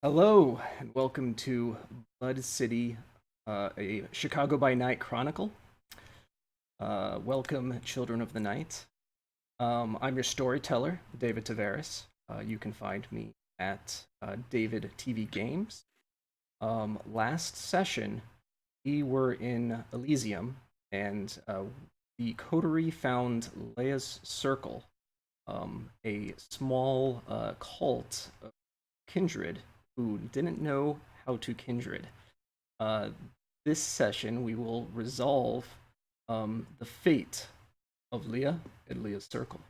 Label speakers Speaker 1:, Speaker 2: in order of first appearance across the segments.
Speaker 1: Hello, and welcome to Blood City, a Chicago by Night chronicle. Welcome, Children of the Night. I'm your storyteller, David Tavares. You can find me at David TV Games. Last session, we were in Elysium, and the Coterie found Leah's Circle, a small cult of kindred who didn't know how to kindred. Uh, this session, we will resolve the fate of Leah and Leah's Circle.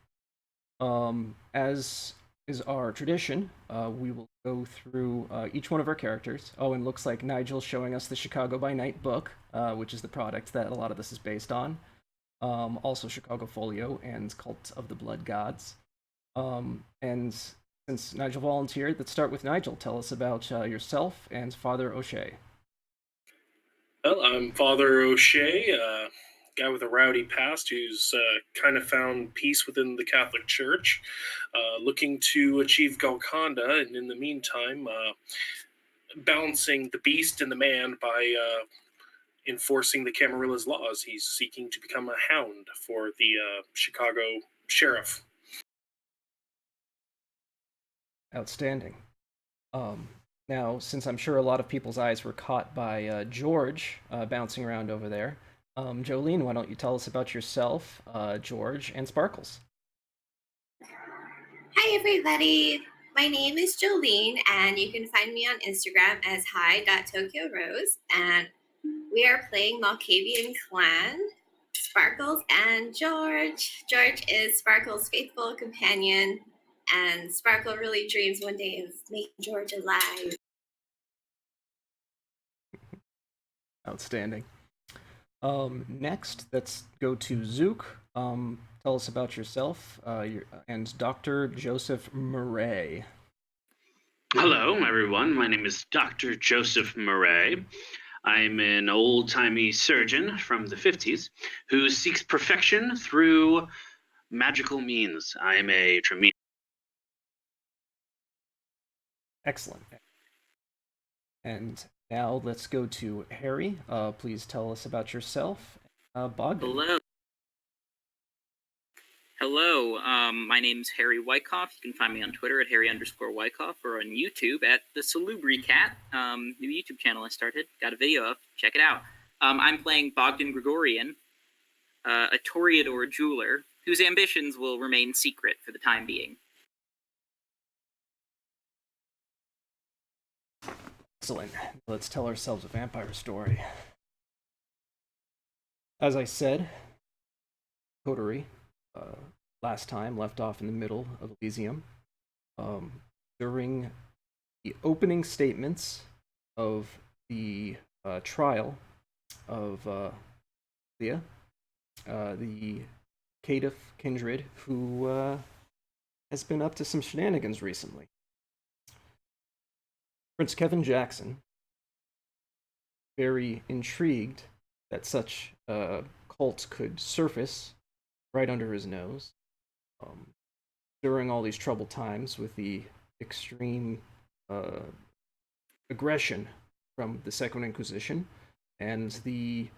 Speaker 1: As is our tradition, we will go through each one of our characters. Oh, and looks like Nigel's showing us the Chicago by Night book, which is the product that a lot of this is based on. Also, Chicago Folio and Cult of the Blood Gods. And since Nigel volunteered, let's start with Nigel. Tell us about yourself and Father O'Shea.
Speaker 2: Well, I'm Father O'Shea, a guy with a rowdy past who's kind of found peace within the Catholic Church, looking to achieve Golconda, and in the meantime, balancing the beast and the man by enforcing the Camarilla's laws. He's seeking to become a hound for the Chicago sheriff.
Speaker 1: Outstanding. Now, since I'm sure a lot of people's eyes were caught by George bouncing around over there, Jolene, why don't you tell us about yourself, George, and Sparkles?
Speaker 3: Hi, everybody. My name is Jolene, and you can find me on Instagram as hi.tokyorose. And we are playing Malkavian Clan, Sparkles and George. George is Sparkle's faithful companion, and Sparkle really dreams one day of making George alive.
Speaker 1: Outstanding. Next, let's go to Zook. Tell us about yourself and Dr. Joseph Murray.
Speaker 4: Hello, everyone. My name is Dr. Joseph Murray. I'm an old-timey surgeon from the 50s who seeks perfection through magical means. I'm a Tremere.
Speaker 1: Excellent. And now let's go to Harry. Please tell us about yourself. Bogdan.
Speaker 5: Hello, my name's Harry Wyckoff. You can find me on Twitter at Harry_Wyckoff or on YouTube at the Salubri Cat, new YouTube channel I started. Got a video up. Check it out. I'm playing Bogdan Gregorian, a Toreador jeweler whose ambitions will remain secret for the time being.
Speaker 1: Excellent. Let's tell ourselves a vampire story. As I said, Coterie, last time left off in the middle of Elysium. During the opening statements of the trial of Leah, the Caitiff kindred, who has been up to some shenanigans recently. Prince Kevin Jackson, very intrigued that such a cult could surface right under his nose, during all these troubled times with the extreme aggression from the Second Inquisition and the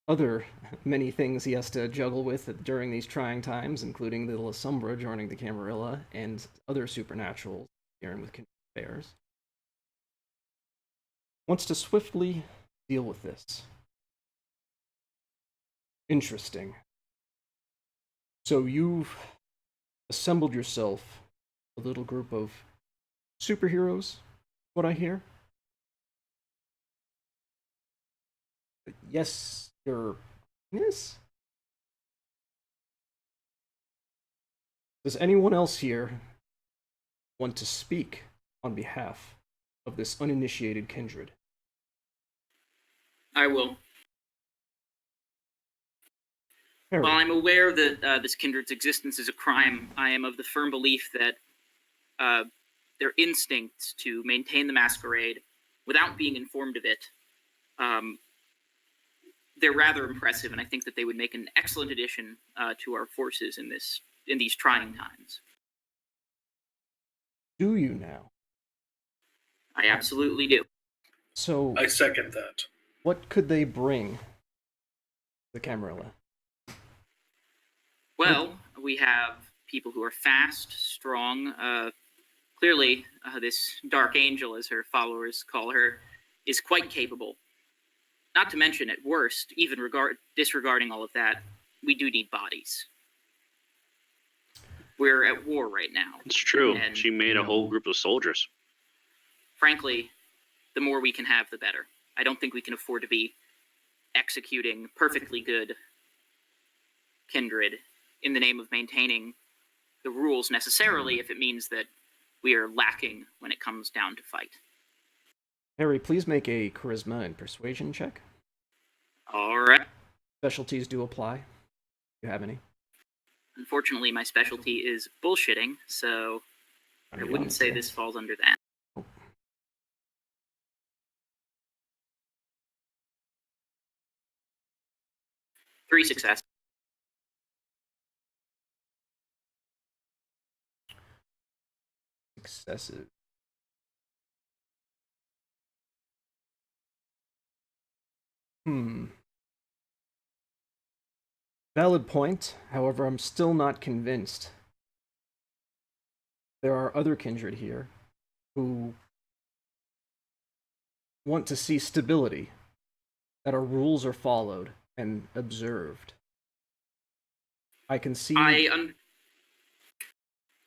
Speaker 1: other many things he has to juggle with during these trying times, including the La Sombra joining the Camarilla and other supernaturals dealing with affairs, wants to swiftly deal with this. Interesting. So you've assembled yourself a little group of superheroes, what I hear? Yes, Your Highness? Does anyone else here want to speak on behalf of this uninitiated kindred?
Speaker 5: I will.
Speaker 1: Harry.
Speaker 5: While I'm aware that this kindred's existence is a crime, I am of the firm belief that their instincts to maintain the masquerade without being informed of it, they're rather impressive, and I think that they would make an excellent addition to our forces in these trying times.
Speaker 1: Do you now?
Speaker 5: I absolutely do.
Speaker 1: So,
Speaker 2: I second that.
Speaker 1: what could they bring the Camarilla?
Speaker 5: Well, we have people who are fast, strong. Clearly, this Dark Angel, as her followers call her, is quite capable. Not to mention, at worst, even disregarding all of that, we do need bodies. We're at war right now.
Speaker 4: It's true.
Speaker 5: And
Speaker 4: She made a whole group of soldiers.
Speaker 5: frankly, the more we can have, the better. I don't think we can afford to be executing perfectly good kindred in the name of maintaining the rules necessarily if it means that we are lacking when it comes down to fight.
Speaker 1: Harry, please make a charisma and persuasion check.
Speaker 5: All right.
Speaker 1: Specialties do apply. Do you have any?
Speaker 5: Unfortunately, my specialty is bullshitting, so I wouldn't say this falls under that.
Speaker 1: Oh.
Speaker 5: Three success.
Speaker 1: Successive. Valid point. However, I'm still not convinced. There are other kindred here who want to see stability, that our rules are followed and observed. I can see...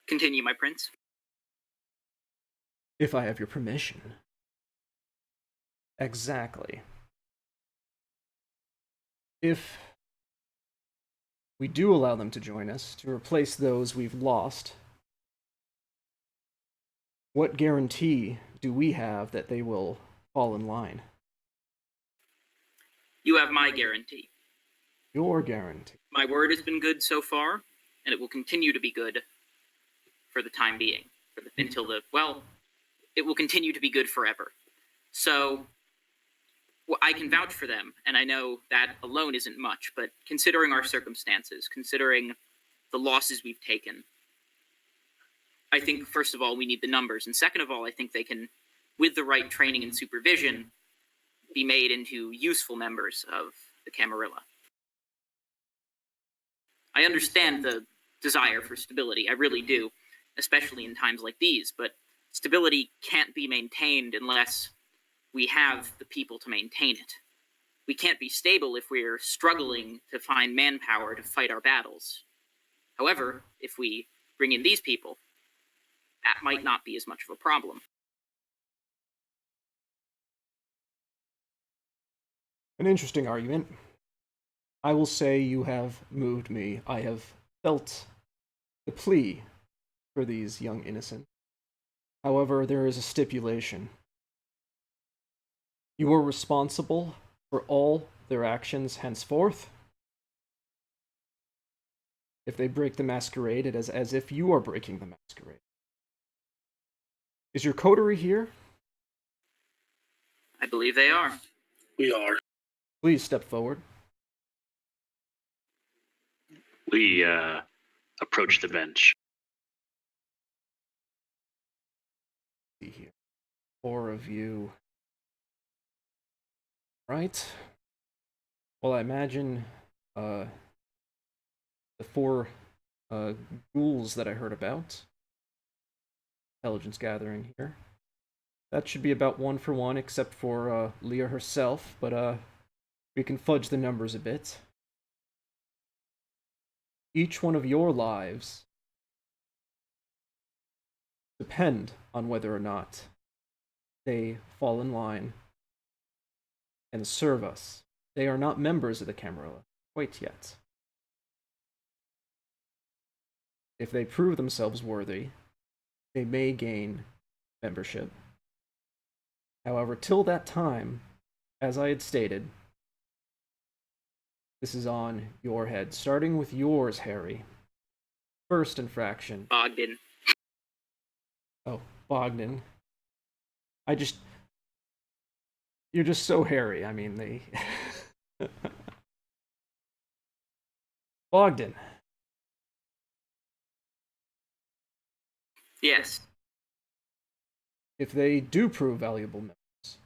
Speaker 5: Continue, my prince.
Speaker 1: If I have your permission. Exactly. If we do allow them to join us, to replace those we've lost, what guarantee do we have that they will fall in line?
Speaker 5: You have my guarantee.
Speaker 1: Your guarantee.
Speaker 5: My word has been good so far, and it will continue to be good for the time being. It will continue to be good forever. So, I can vouch for them, and I know that alone isn't much, but considering our circumstances, considering the losses we've taken, I think, first of all, we need the numbers, and second of all, I think they can, with the right training and supervision, be made into useful members of the Camarilla. I understand the desire for stability, I really do, especially in times like these, but stability can't be maintained unless we have the people to maintain it. We can't be stable if we're struggling to find manpower to fight our battles. However, if we bring in these people, that might not be as much of a problem.
Speaker 1: An interesting argument. I will say you have moved me. I have felt the plea for these young innocents. However, there is a stipulation. You are responsible for all their actions henceforth. If they break the Masquerade, it is as if you are breaking the Masquerade. Is your coterie here?
Speaker 5: I believe they are.
Speaker 2: We are.
Speaker 1: Please step forward.
Speaker 4: We approach the bench.
Speaker 1: See here. 4 of you. Right. Well, I imagine the 4 ghouls that I heard about. Intelligence gathering here. That should be about 1 for 1, except for Leah herself, but we can fudge the numbers a bit. Each one of your lives depend on whether or not they fall in line and serve us. They are not members of the Camarilla quite yet. If they prove themselves worthy, they may gain membership. However, till that time, as I had stated, this is on your head. Starting with yours, Harry. First infraction.
Speaker 5: Bogdan.
Speaker 1: Oh, Bogdan. You're just so hairy. I mean, they... Bogdan.
Speaker 5: Yes.
Speaker 1: If they do prove valuable members,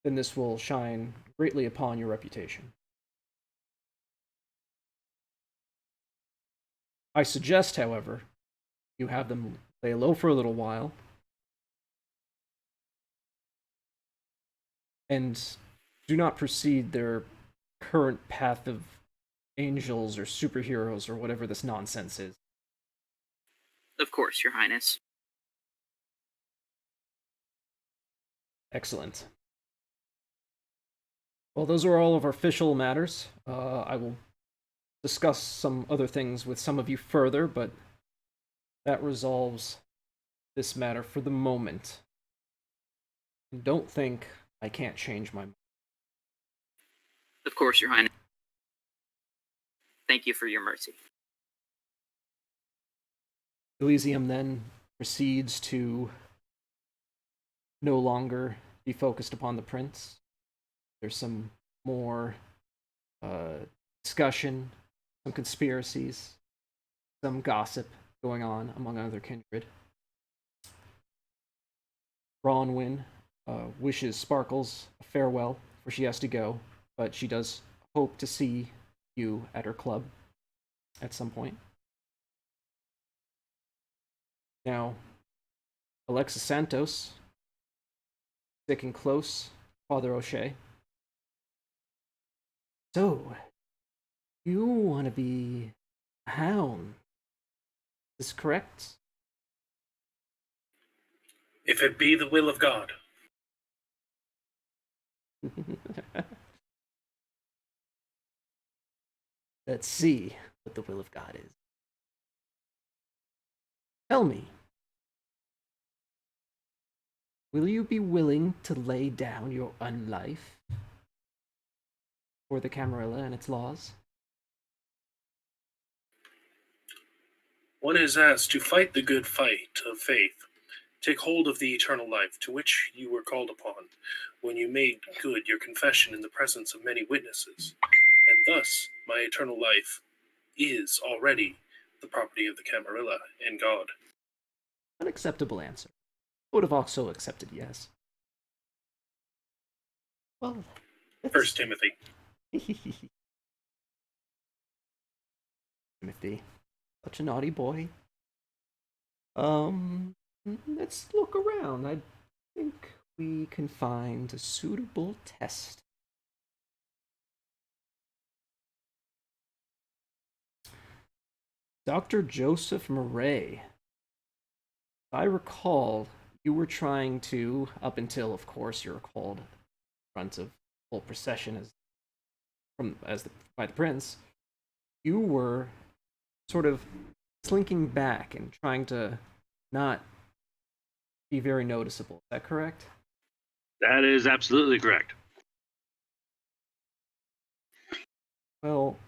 Speaker 1: then this will shine greatly upon your reputation. I suggest, however, you have them lay low for a little while and do not proceed their current path of angels or superheroes or whatever this nonsense is.
Speaker 5: Of course, Your Highness.
Speaker 1: Excellent. Well, those are all of our official matters. I will discuss some other things with some of you further, but that resolves this matter for the moment. Don't think I can't change my mind.
Speaker 5: Of course, Your Highness. Thank you for your mercy.
Speaker 1: Elysium then proceeds to no longer be focused upon the prince. There's some more discussion, some conspiracies, some gossip going on among other kindred. Bronwyn wishes Sparkles a farewell, for she has to go, but she does hope to see you at her club at some point. Now, Alexis Santos, sticking close, Father O'Shea. So, you want to be a hound? Is this correct?
Speaker 2: If it be the will of God.
Speaker 1: Let's see what the will of God is. Tell me, will you be willing to lay down your unlife for the Camarilla and its laws?
Speaker 2: One is asked to fight the good fight of faith, take hold of the eternal life to which you were called upon when you made good your confession in the presence of many witnesses, and thus my eternal life is already the property of the Camarilla and God.
Speaker 1: An acceptable answer. I would have also accepted yes. Well,
Speaker 2: First Timothy.
Speaker 1: Timothy, such a naughty boy. Let's look around. I think we can find a suitable test. Dr. Joseph Murray. If I recall, you were trying to, up until, of course, you were called in front of full procession by the prince, you were sort of slinking back and trying to not be very noticeable. Is that correct?
Speaker 4: That is absolutely correct.
Speaker 1: Well,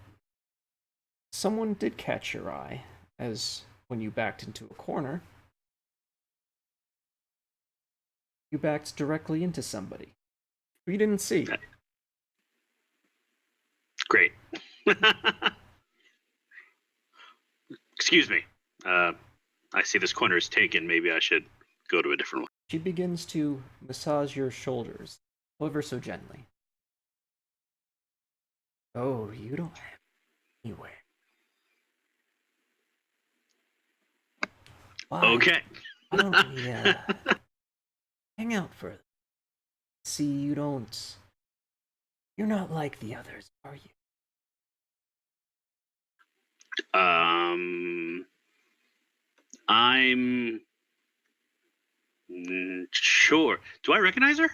Speaker 1: someone did catch your eye, as when you backed into a corner, you backed directly into somebody who you didn't see.
Speaker 4: Great. Excuse me. I see this corner is taken. Maybe I should go to a different one.
Speaker 1: She begins to massage your shoulders, ever so gently. Oh, you don't have anywhere. Why?
Speaker 4: Okay.
Speaker 1: Why don't we hang out further? See, you're not like the others, are you?
Speaker 4: I'm sure. Do I recognize her?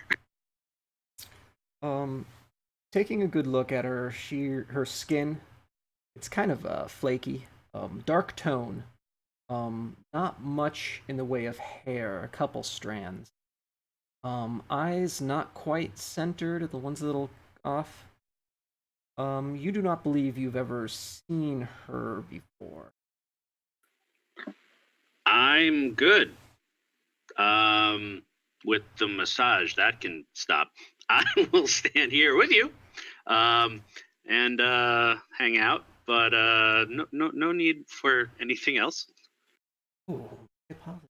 Speaker 1: Taking a good look at her, her skin, it's kind of flaky, dark tone. Not much in the way of hair, a couple strands. Eyes not quite centered, the ones a little off. You do not believe you've ever seen her before.
Speaker 4: I'm good. With the massage, that can stop. I will stand here with you, and hang out. But no need for anything else.
Speaker 1: Oh, I apologize.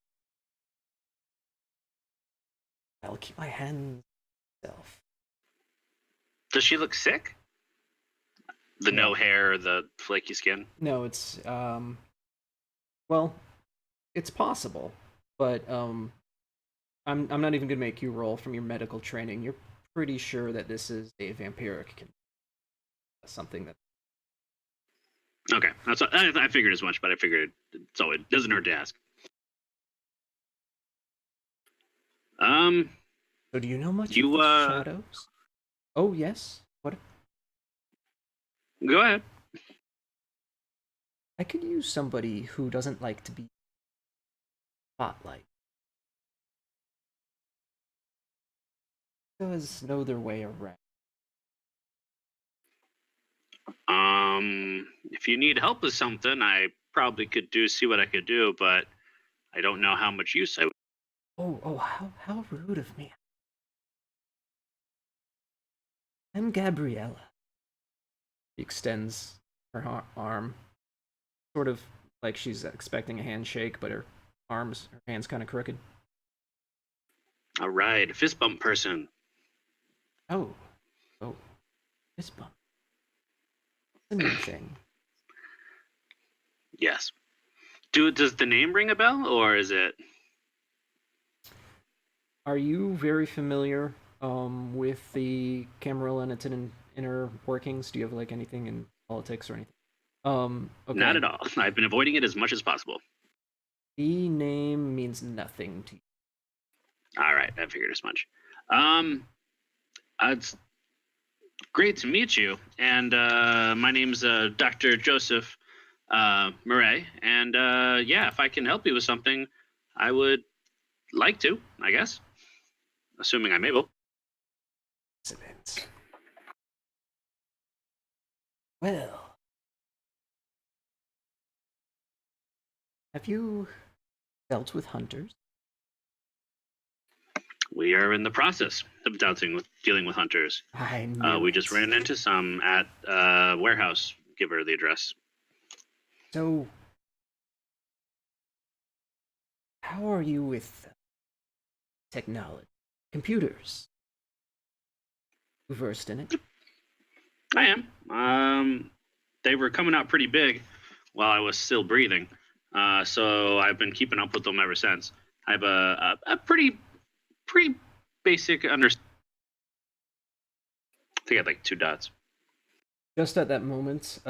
Speaker 1: I'll keep my hands to myself.
Speaker 4: Does she look sick? The
Speaker 1: No.
Speaker 4: no hair, the flaky skin?
Speaker 1: No, it's well, it's possible, but I'm not even gonna make you roll from your medical training. You're pretty sure that this is a vampiric something that.
Speaker 4: Okay, I figured as much, but I figured it doesn't hurt to ask.
Speaker 1: So do you know much
Speaker 4: you
Speaker 1: of the shadows? Oh yes. What?
Speaker 4: Go ahead.
Speaker 1: I could use somebody who doesn't like to be spotlight. Does know their way around.
Speaker 4: If you need help with something, I probably could see what I could do, but I don't know how much use I would.
Speaker 1: Oh, how rude of me. I'm Gabriella. She extends her arm, sort of like she's expecting a handshake, but her hand's kind of crooked.
Speaker 4: All right, fist bump person.
Speaker 1: Oh, fist bump. It's a new thing.
Speaker 4: Yes. Does the name ring a bell, or is it?
Speaker 1: Are you very familiar with the Camarilla and its inner workings? Do you have like anything in politics or anything? Okay.
Speaker 4: Not at all. I've been avoiding it as much as possible.
Speaker 1: The name means nothing to you.
Speaker 4: All right, I figured as much. It's great to meet you, and my name's Dr. Joseph Murray, and yeah, if I can help you with something, I would like to, I guess, assuming I'm able.
Speaker 1: Excellent. Well, have you dealt with hunters?
Speaker 4: We are in the process of dealing with hunters.
Speaker 1: I knew
Speaker 4: we
Speaker 1: it.
Speaker 4: just ran into some at warehouse. Give her the address.
Speaker 1: So, how are you with technology? Computers? You versed in it?
Speaker 4: I am. They were coming out pretty big while I was still breathing. So I've been keeping up with them ever since. I have a pretty basic understanding. I think I had like 2 dots.
Speaker 1: Just at that moment,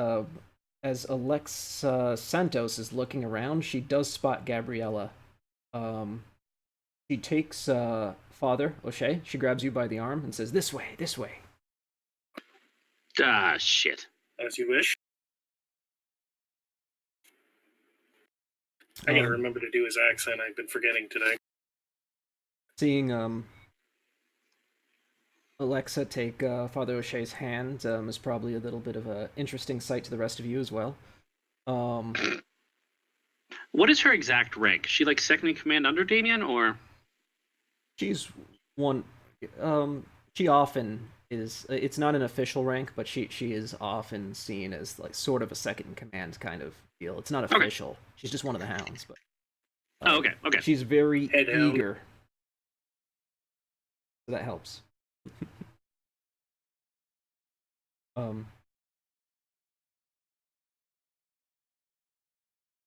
Speaker 1: as Alexa Santos is looking around, she does spot Gabriella. She takes Father O'Shea. She grabs you by the arm and says, "This way, this way."
Speaker 4: Ah, shit.
Speaker 2: As you wish. I gotta remember to do his accent. I've been forgetting today.
Speaker 1: Seeing Alexa take Father O'Shea's hand is probably a little bit of an interesting sight to the rest of you as well.
Speaker 4: What is her exact rank? Is she like second in command under Damien, or?
Speaker 1: She's one. She often is. It's not an official rank, but she is often seen as like sort of a second in command kind of deal. It's not official. Okay. She's just one of the hounds, but.
Speaker 4: Okay.
Speaker 1: She's very eager. So that helps.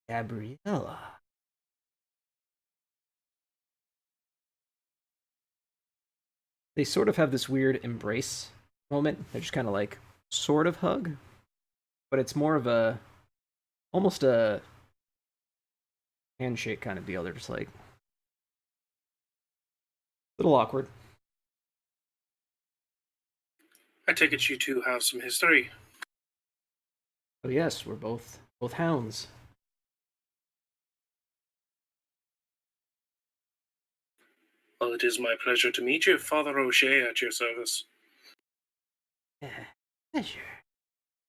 Speaker 1: Gabriella. They sort of have this weird embrace moment. They're just kind of like sort of hug, but it's more of almost a handshake kind of deal. They're just like a little awkward.
Speaker 2: I take it you two have some history.
Speaker 1: Oh yes, we're both hounds.
Speaker 2: Well, it is my pleasure to meet you, Father O'Shea, at your service.
Speaker 1: Pleasure.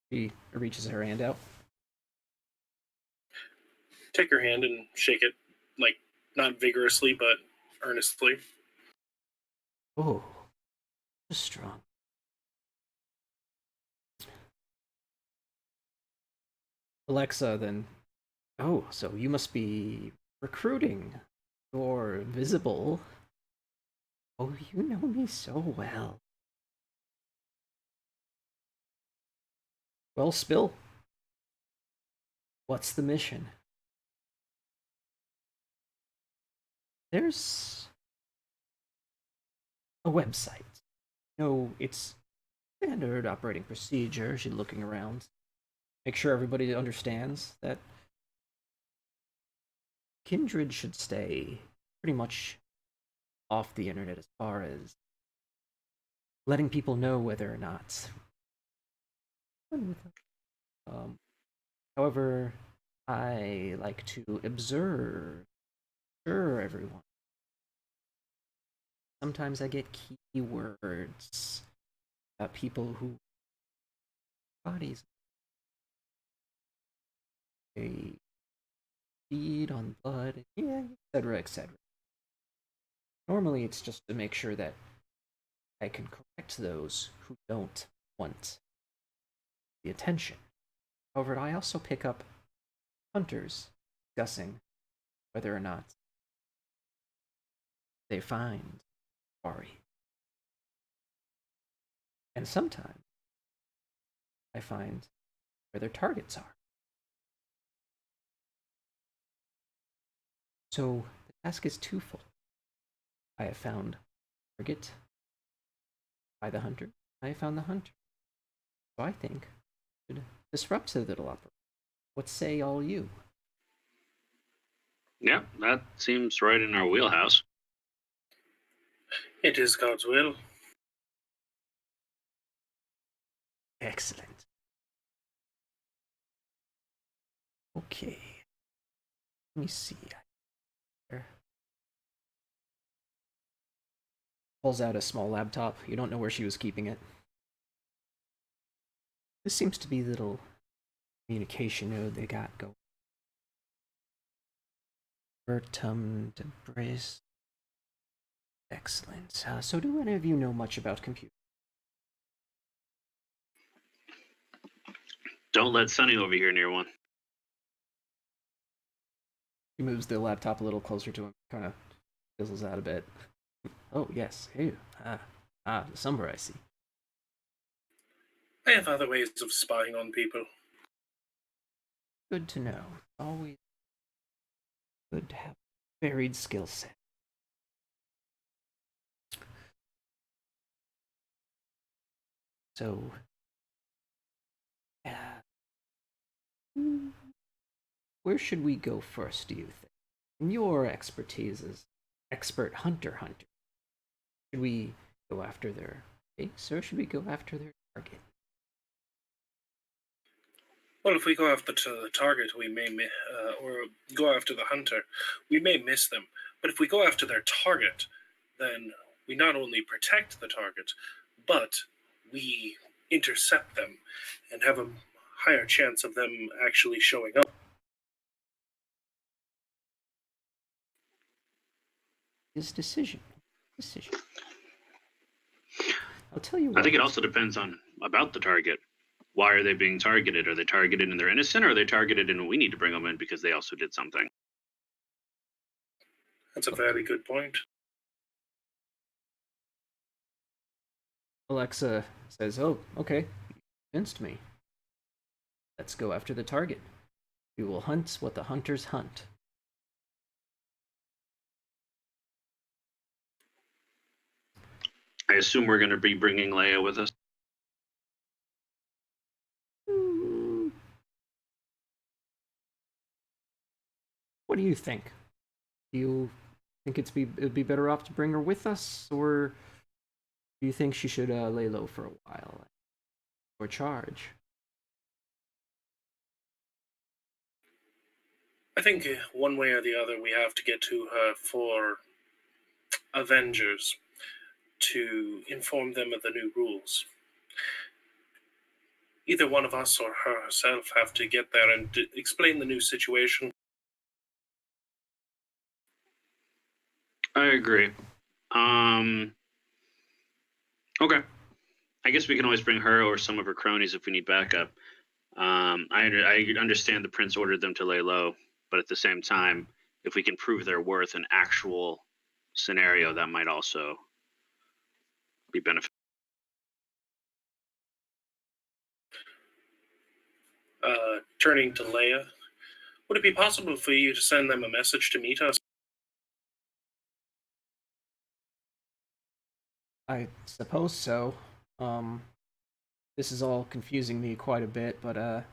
Speaker 1: She reaches her hand out.
Speaker 2: Take her hand and shake it, like, not vigorously, but earnestly.
Speaker 1: Oh, strong. Alexa then, oh, so you must be recruiting. You're visible. Oh, you know me so well. Well, Spill, what's the mission? There's a website. No, it's standard operating procedure. She's looking around. Make sure everybody understands that Kindred should stay pretty much off the internet as far as letting people know whether or not. However, I like to observe, sure, everyone. Sometimes I get keywords about people who bodies they feed on blood, yeah, etc., etc. Normally, it's just to make sure that I can correct those who don't want the attention. However, I also pick up hunters discussing whether or not they find Ari. And sometimes I find where their targets are. So the task is twofold. I have found target by the hunter. I have found the hunter. So I think I should disrupt the little operation. What say all you?
Speaker 4: Yeah, that seems right in our wheelhouse.
Speaker 2: It is God's will.
Speaker 1: Excellent. Okay. Let me see. Pulls out a small laptop. You don't know where she was keeping it. This seems to be the little communication node they got going. Vertum Debris. Excellent. So do any of you know much about computers?
Speaker 4: Don't let Sonny overhear near one.
Speaker 1: He moves the laptop a little closer to him, kind of fizzles out a bit. Oh, yes. Ew. The somber, I see.
Speaker 2: I have other ways of spying on people.
Speaker 1: Good to know. Always good to have a varied skill set. So, where should we go first, do you think? In your expertise as expert hunter, should we go after their base or should we go after their target?
Speaker 2: Well, if we go after the target, we may, or go after the hunter, we may miss them. But if we go after their target, then we not only protect the target, but we intercept them and have a higher chance of them actually showing up.
Speaker 1: His decision. I'll tell you what.
Speaker 4: I think it also depends on about the target. Why are they being targeted? Are they targeted and they're innocent, or are they targeted and we need to bring them in because they also did something?
Speaker 2: That's a very good point.
Speaker 1: Alexa says, "Oh, okay, you convinced me. Let's go after the target. We will hunt what the hunters hunt."
Speaker 4: I assume we're going to be bringing Leia with us.
Speaker 1: What do you think? Do you think it'd be better off to bring her with us, or do you think she should lay low for a while or charge?
Speaker 2: I think one way or the other we have to get to her for Avengers to inform them of the new rules. Either one of us or her herself have to get there and explain the new situation.
Speaker 4: I agree. Okay. I guess we can always bring her or some of her cronies if we need backup. I understand the prince ordered them to lay low, but at the same time, if we can prove their worth in actual scenario, that might also be beneficial.
Speaker 2: Turning to Leia, would it be possible for you to send them a message to meet us?
Speaker 1: I suppose so. This is all confusing me quite a bit, but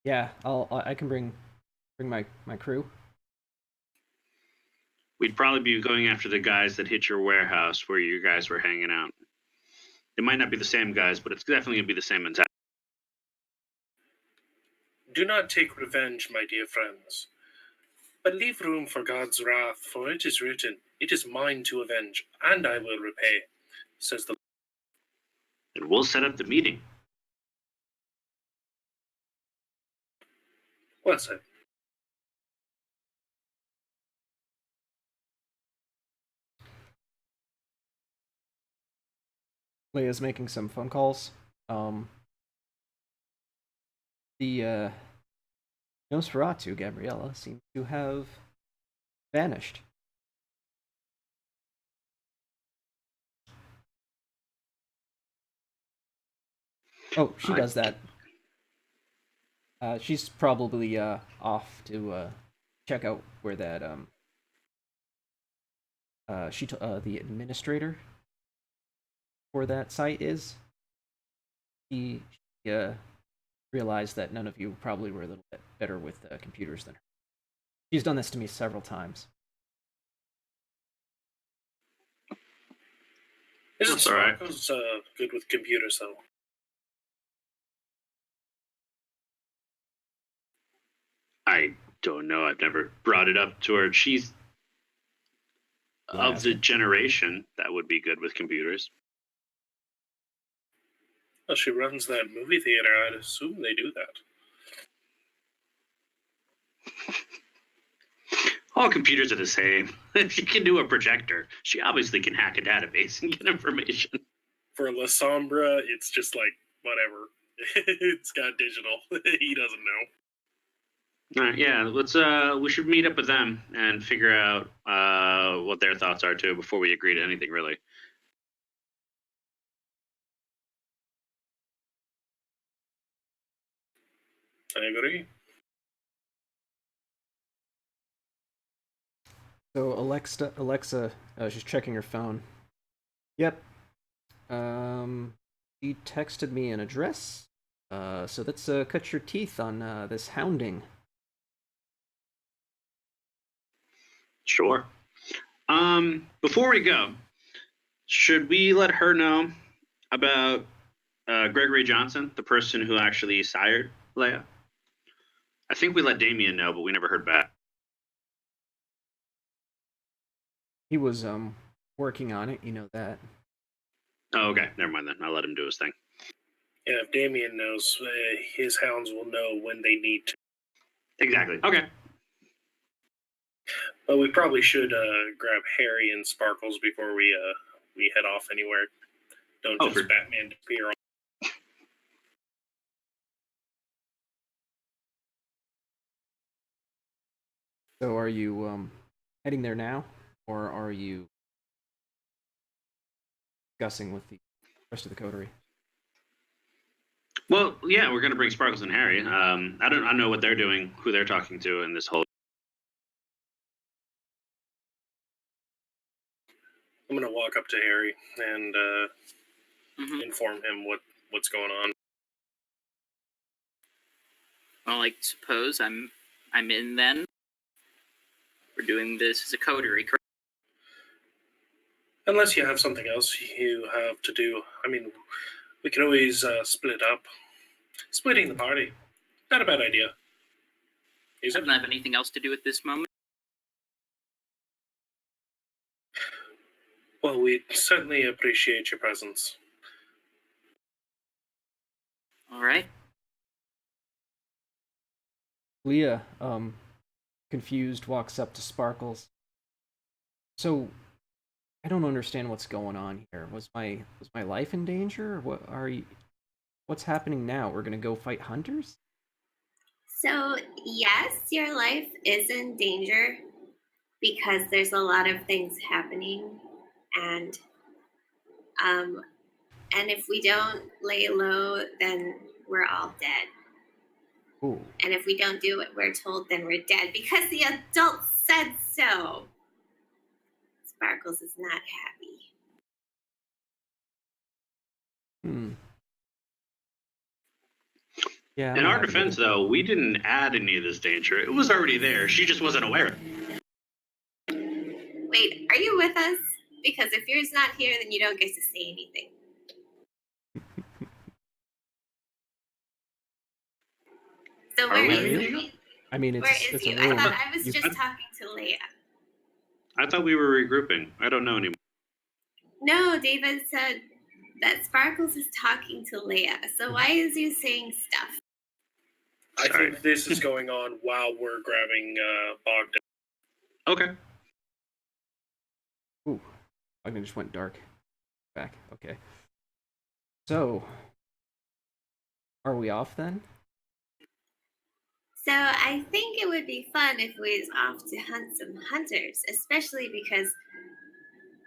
Speaker 1: yeah, I can bring my crew.
Speaker 4: We'd probably be going after the guys that hit your warehouse where you guys were hanging out. It might not be the same guys, but it's definitely going to be the same mentality.
Speaker 2: Do not take revenge, my dear friends, but leave room for God's wrath, for it is written, "It is mine to avenge, and I will repay," says the...
Speaker 4: And we'll set up the meeting.
Speaker 2: Well said.
Speaker 1: Leia's making some phone calls. The Nosferatu, Gabriella, seems to have vanished. Oh, she does that. She's probably off to check out where that the administrator for that site is. He realized that none of you probably were a little bit better with computers than her. She's done this to me several times.
Speaker 2: Isn't
Speaker 4: That's all right.
Speaker 2: Sparkle's good with computers, though?
Speaker 4: I don't know. I've never brought it up to her. She's of the generation that would be good with computers.
Speaker 2: Well, she runs that movie theater. I'd assume they do that.
Speaker 4: All computers are the same. If you can do a projector, she obviously can hack a database and get information.
Speaker 2: For La Sombra, it's just like, whatever. It's got digital. He doesn't know.
Speaker 4: All right, yeah, let's we should meet up with them and figure out what their thoughts are too before we agree to anything, really.
Speaker 2: I agree.
Speaker 1: So Alexa, she's checking her phone. Yep. She texted me an address. So let's cut your teeth on this hounding.
Speaker 4: Sure. Before we go, should we let her know about Gregory Johnson, the person who actually sired Leia? I think we let Damien know, but we never heard back.
Speaker 1: He was working on it, you know that.
Speaker 4: Oh, okay. Never mind then. I'll let him do his thing.
Speaker 2: Yeah, if Damien knows, his hounds will know when they need to.
Speaker 4: Exactly. Okay.
Speaker 2: But we probably should grab Harry and Sparkles before we head off anywhere. Don't just Batman disappear.
Speaker 1: So are you heading there now, or are you discussing with the rest of the coterie?
Speaker 4: Well, yeah, we're gonna bring Sparkles and Harry. I don't know what they're doing, who they're talking to in this whole.
Speaker 2: I'm gonna walk up to Harry and inform him what's going on.
Speaker 5: Well, I suppose I'm in then. We're doing this as a coterie, correct?
Speaker 2: Unless you have something else you have to do. I mean, we can always split up. Splitting the party. Not a bad idea. Is
Speaker 5: I
Speaker 2: it?
Speaker 5: don't have anything else to do at this moment.
Speaker 2: Well, we certainly appreciate your presence.
Speaker 5: All right.
Speaker 1: Leah, confused, walks up to Sparkles. So, I don't understand what's going on here. Was my life in danger? What's happening now? We're gonna go fight hunters?
Speaker 3: So, yes, your life is in danger because there's a lot of things happening, and And if we don't lay low, then we're all dead.
Speaker 1: Ooh.
Speaker 3: And if we don't do what we're told, then we're dead because the adults said so. Sparkles is not happy.
Speaker 1: Yeah.
Speaker 4: In our defense, though, we didn't add any of this danger. It was already there. She just wasn't aware of it.
Speaker 3: Wait, are you with us? Because if you're not here, then you don't get to say anything. So where is he?
Speaker 1: I mean,
Speaker 3: where is
Speaker 1: it's
Speaker 3: he?
Speaker 1: a room.
Speaker 3: I thought I was just talking to Leah.
Speaker 4: I thought we were regrouping. I don't know anymore.
Speaker 3: No, David said that Sparkles is talking to Leah. So why is he saying stuff?
Speaker 2: I think this is going on while we're grabbing Bogdan.
Speaker 4: Okay.
Speaker 1: Ooh, Bogdan just went dark. Back. Okay. So, are we off then?
Speaker 3: So I think it would be fun if we was off to hunt some hunters, especially because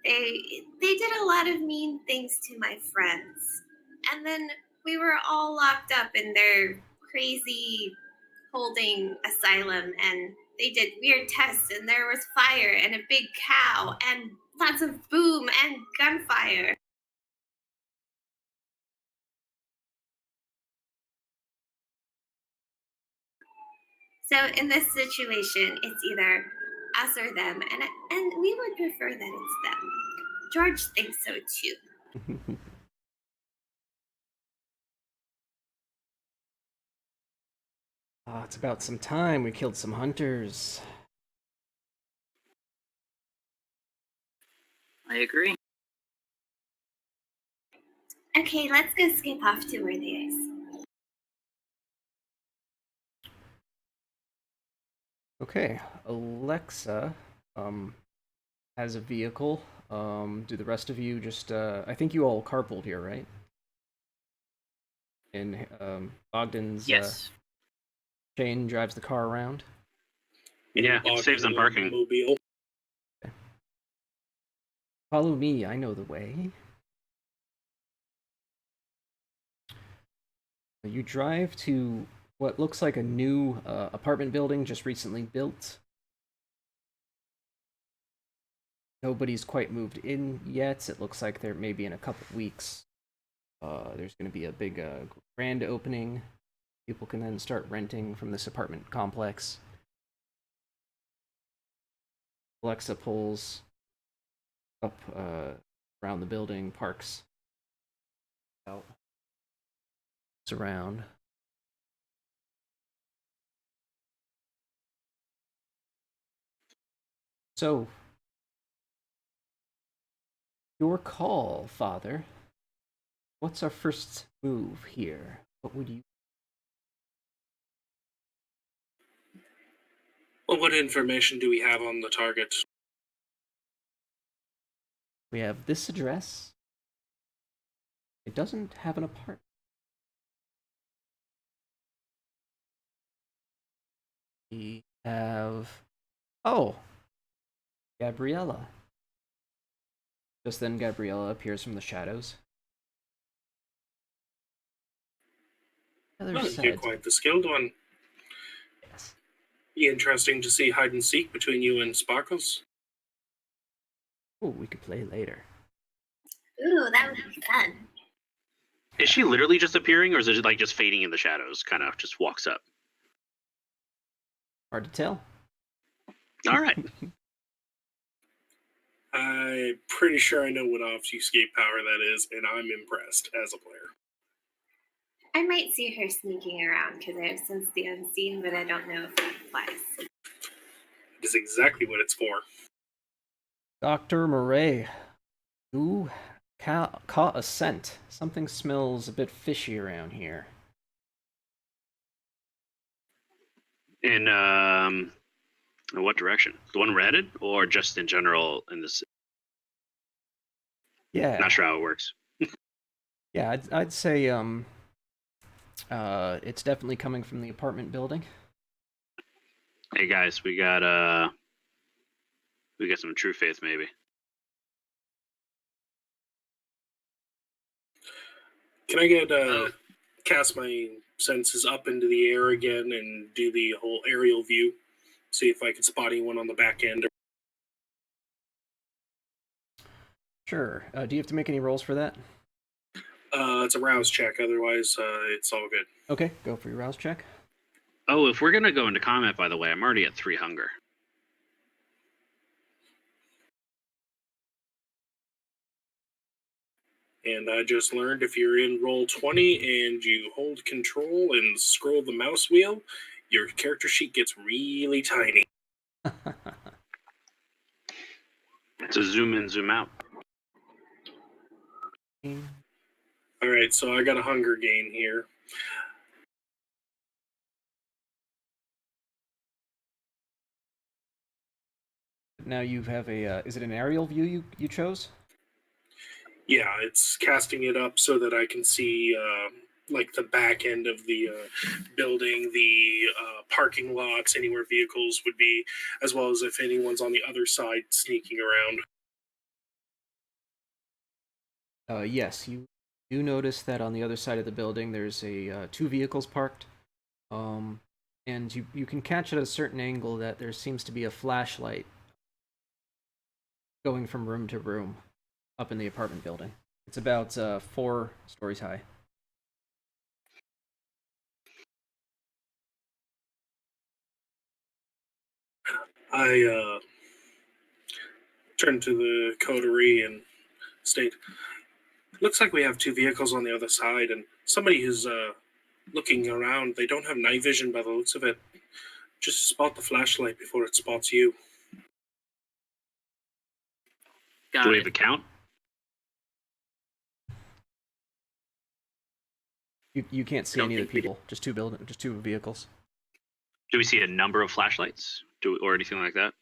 Speaker 3: they did a lot of mean things to my friends. And then we were all locked up in their crazy holding asylum, and they did weird tests, and there was fire and a big cow and lots of boom and gunfire. So in this situation, it's either us or them, and we would prefer that it's them. George thinks so too.
Speaker 1: It's about some time. We killed some hunters.
Speaker 5: I agree.
Speaker 3: Okay, let's go skip off to where they is.
Speaker 1: Okay, Alexa has a vehicle. Do the rest of you just I think you all carpooled here, right? And Bogdan's
Speaker 5: Yes.
Speaker 1: Shane drives the car around.
Speaker 4: Yeah, it saves on parking.
Speaker 2: Mobile.
Speaker 1: Okay. Follow me, I know the way. You drive to what looks like a new apartment building just recently built. Nobody's quite moved in yet. It looks like there maybe in a couple weeks. There's going to be a big grand opening. People can then start renting from this apartment complex. Alexa pulls up around the building, parks out. It's around. So, your call, Father. What's our first move here? What would you...
Speaker 2: Well, what information do we have on the target?
Speaker 1: We have this address. It doesn't have an apartment. We have... Oh! Gabriella. Just then Gabriella appears from the shadows.
Speaker 2: You're quite the skilled one.
Speaker 1: Yes.
Speaker 2: Be interesting to see hide and seek between you and Sparkles.
Speaker 1: Oh, we could play later.
Speaker 3: Ooh, that would be fun.
Speaker 4: Is she literally just appearing, or is it like just fading in the shadows? Kind of just walks up.
Speaker 1: Hard to tell.
Speaker 4: All right.
Speaker 2: I'm pretty sure I know what obfuscate power that is, and I'm impressed as a player.
Speaker 3: I might see her sneaking around because I have sense the unseen, but I don't know if it applies.
Speaker 2: It is exactly what it's for.
Speaker 1: Dr. Murray, you caught a scent. Something smells a bit fishy around here.
Speaker 4: In what direction? The one we're headed, or just in general in this?
Speaker 1: Yeah.
Speaker 4: Not sure how it works.
Speaker 1: Yeah, I'd say it's definitely coming from the apartment building.
Speaker 4: Hey guys, we got some true faith maybe.
Speaker 2: Can I get cast my senses up into the air again and do the whole aerial view? See if I can spot anyone on the back end.
Speaker 1: Sure. Do you have to make any rolls for that?
Speaker 2: It's a rouse check. Otherwise, it's all good.
Speaker 1: Okay, go for your rouse check.
Speaker 4: Oh, if we're going to go into combat, by the way, I'm already at 3 hunger.
Speaker 2: And I just learned if you're in roll 20 and you hold control and scroll the mouse wheel, your character sheet gets really tiny.
Speaker 4: It's a zoom in, zoom out.
Speaker 2: All right, so I got a hunger gain here.
Speaker 1: Now you have a, is it an aerial view you chose?
Speaker 2: Yeah, it's casting it up so that I can see like the back end of the building, the parking lots, anywhere vehicles would be, as well as if anyone's on the other side sneaking around.
Speaker 1: Yes, you do notice that on the other side of the building there's a 2 vehicles parked. And you can catch at a certain angle that there seems to be a flashlight going from room to room up in the apartment building. It's about 4 stories high.
Speaker 2: I turn to the coterie and state, looks like we have 2 vehicles on the other side, and somebody who's looking around, they don't have night vision by the looks of it. Just spot the flashlight before it spots you.
Speaker 4: Do we have a count?
Speaker 1: You can't see any of the people, just 2 vehicles.
Speaker 4: Do we see a number of flashlights? Or anything like that?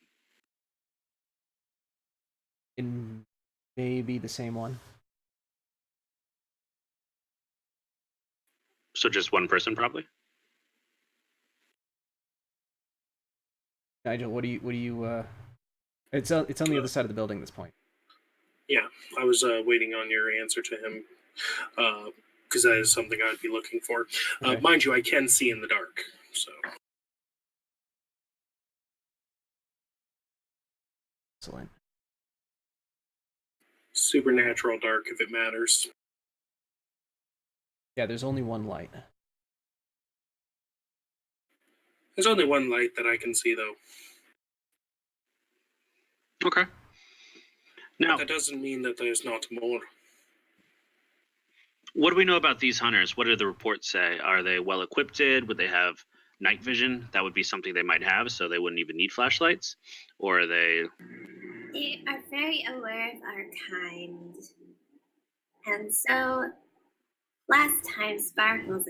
Speaker 1: In maybe the same one.
Speaker 4: So just one person, probably?
Speaker 1: Nigel, what do you it's on the other side of the building at this point.
Speaker 2: Yeah, I was waiting on your answer to him, because that is something I'd be looking for.
Speaker 1: Okay.
Speaker 2: Mind you, I can see in the dark, so.
Speaker 1: Excellent.
Speaker 2: Supernatural dark, if it matters.
Speaker 1: Yeah, there's only one light.
Speaker 2: There's only one light that I can see, though.
Speaker 4: Okay. Now,
Speaker 2: but that doesn't mean that there's not more.
Speaker 4: What do we know about these hunters? What do the reports say? Are they well equipped? Would they have night vision? That would be something they might have, so they wouldn't even need flashlights? Or are they...
Speaker 3: They are very aware of our kind. And so, last time Sparkles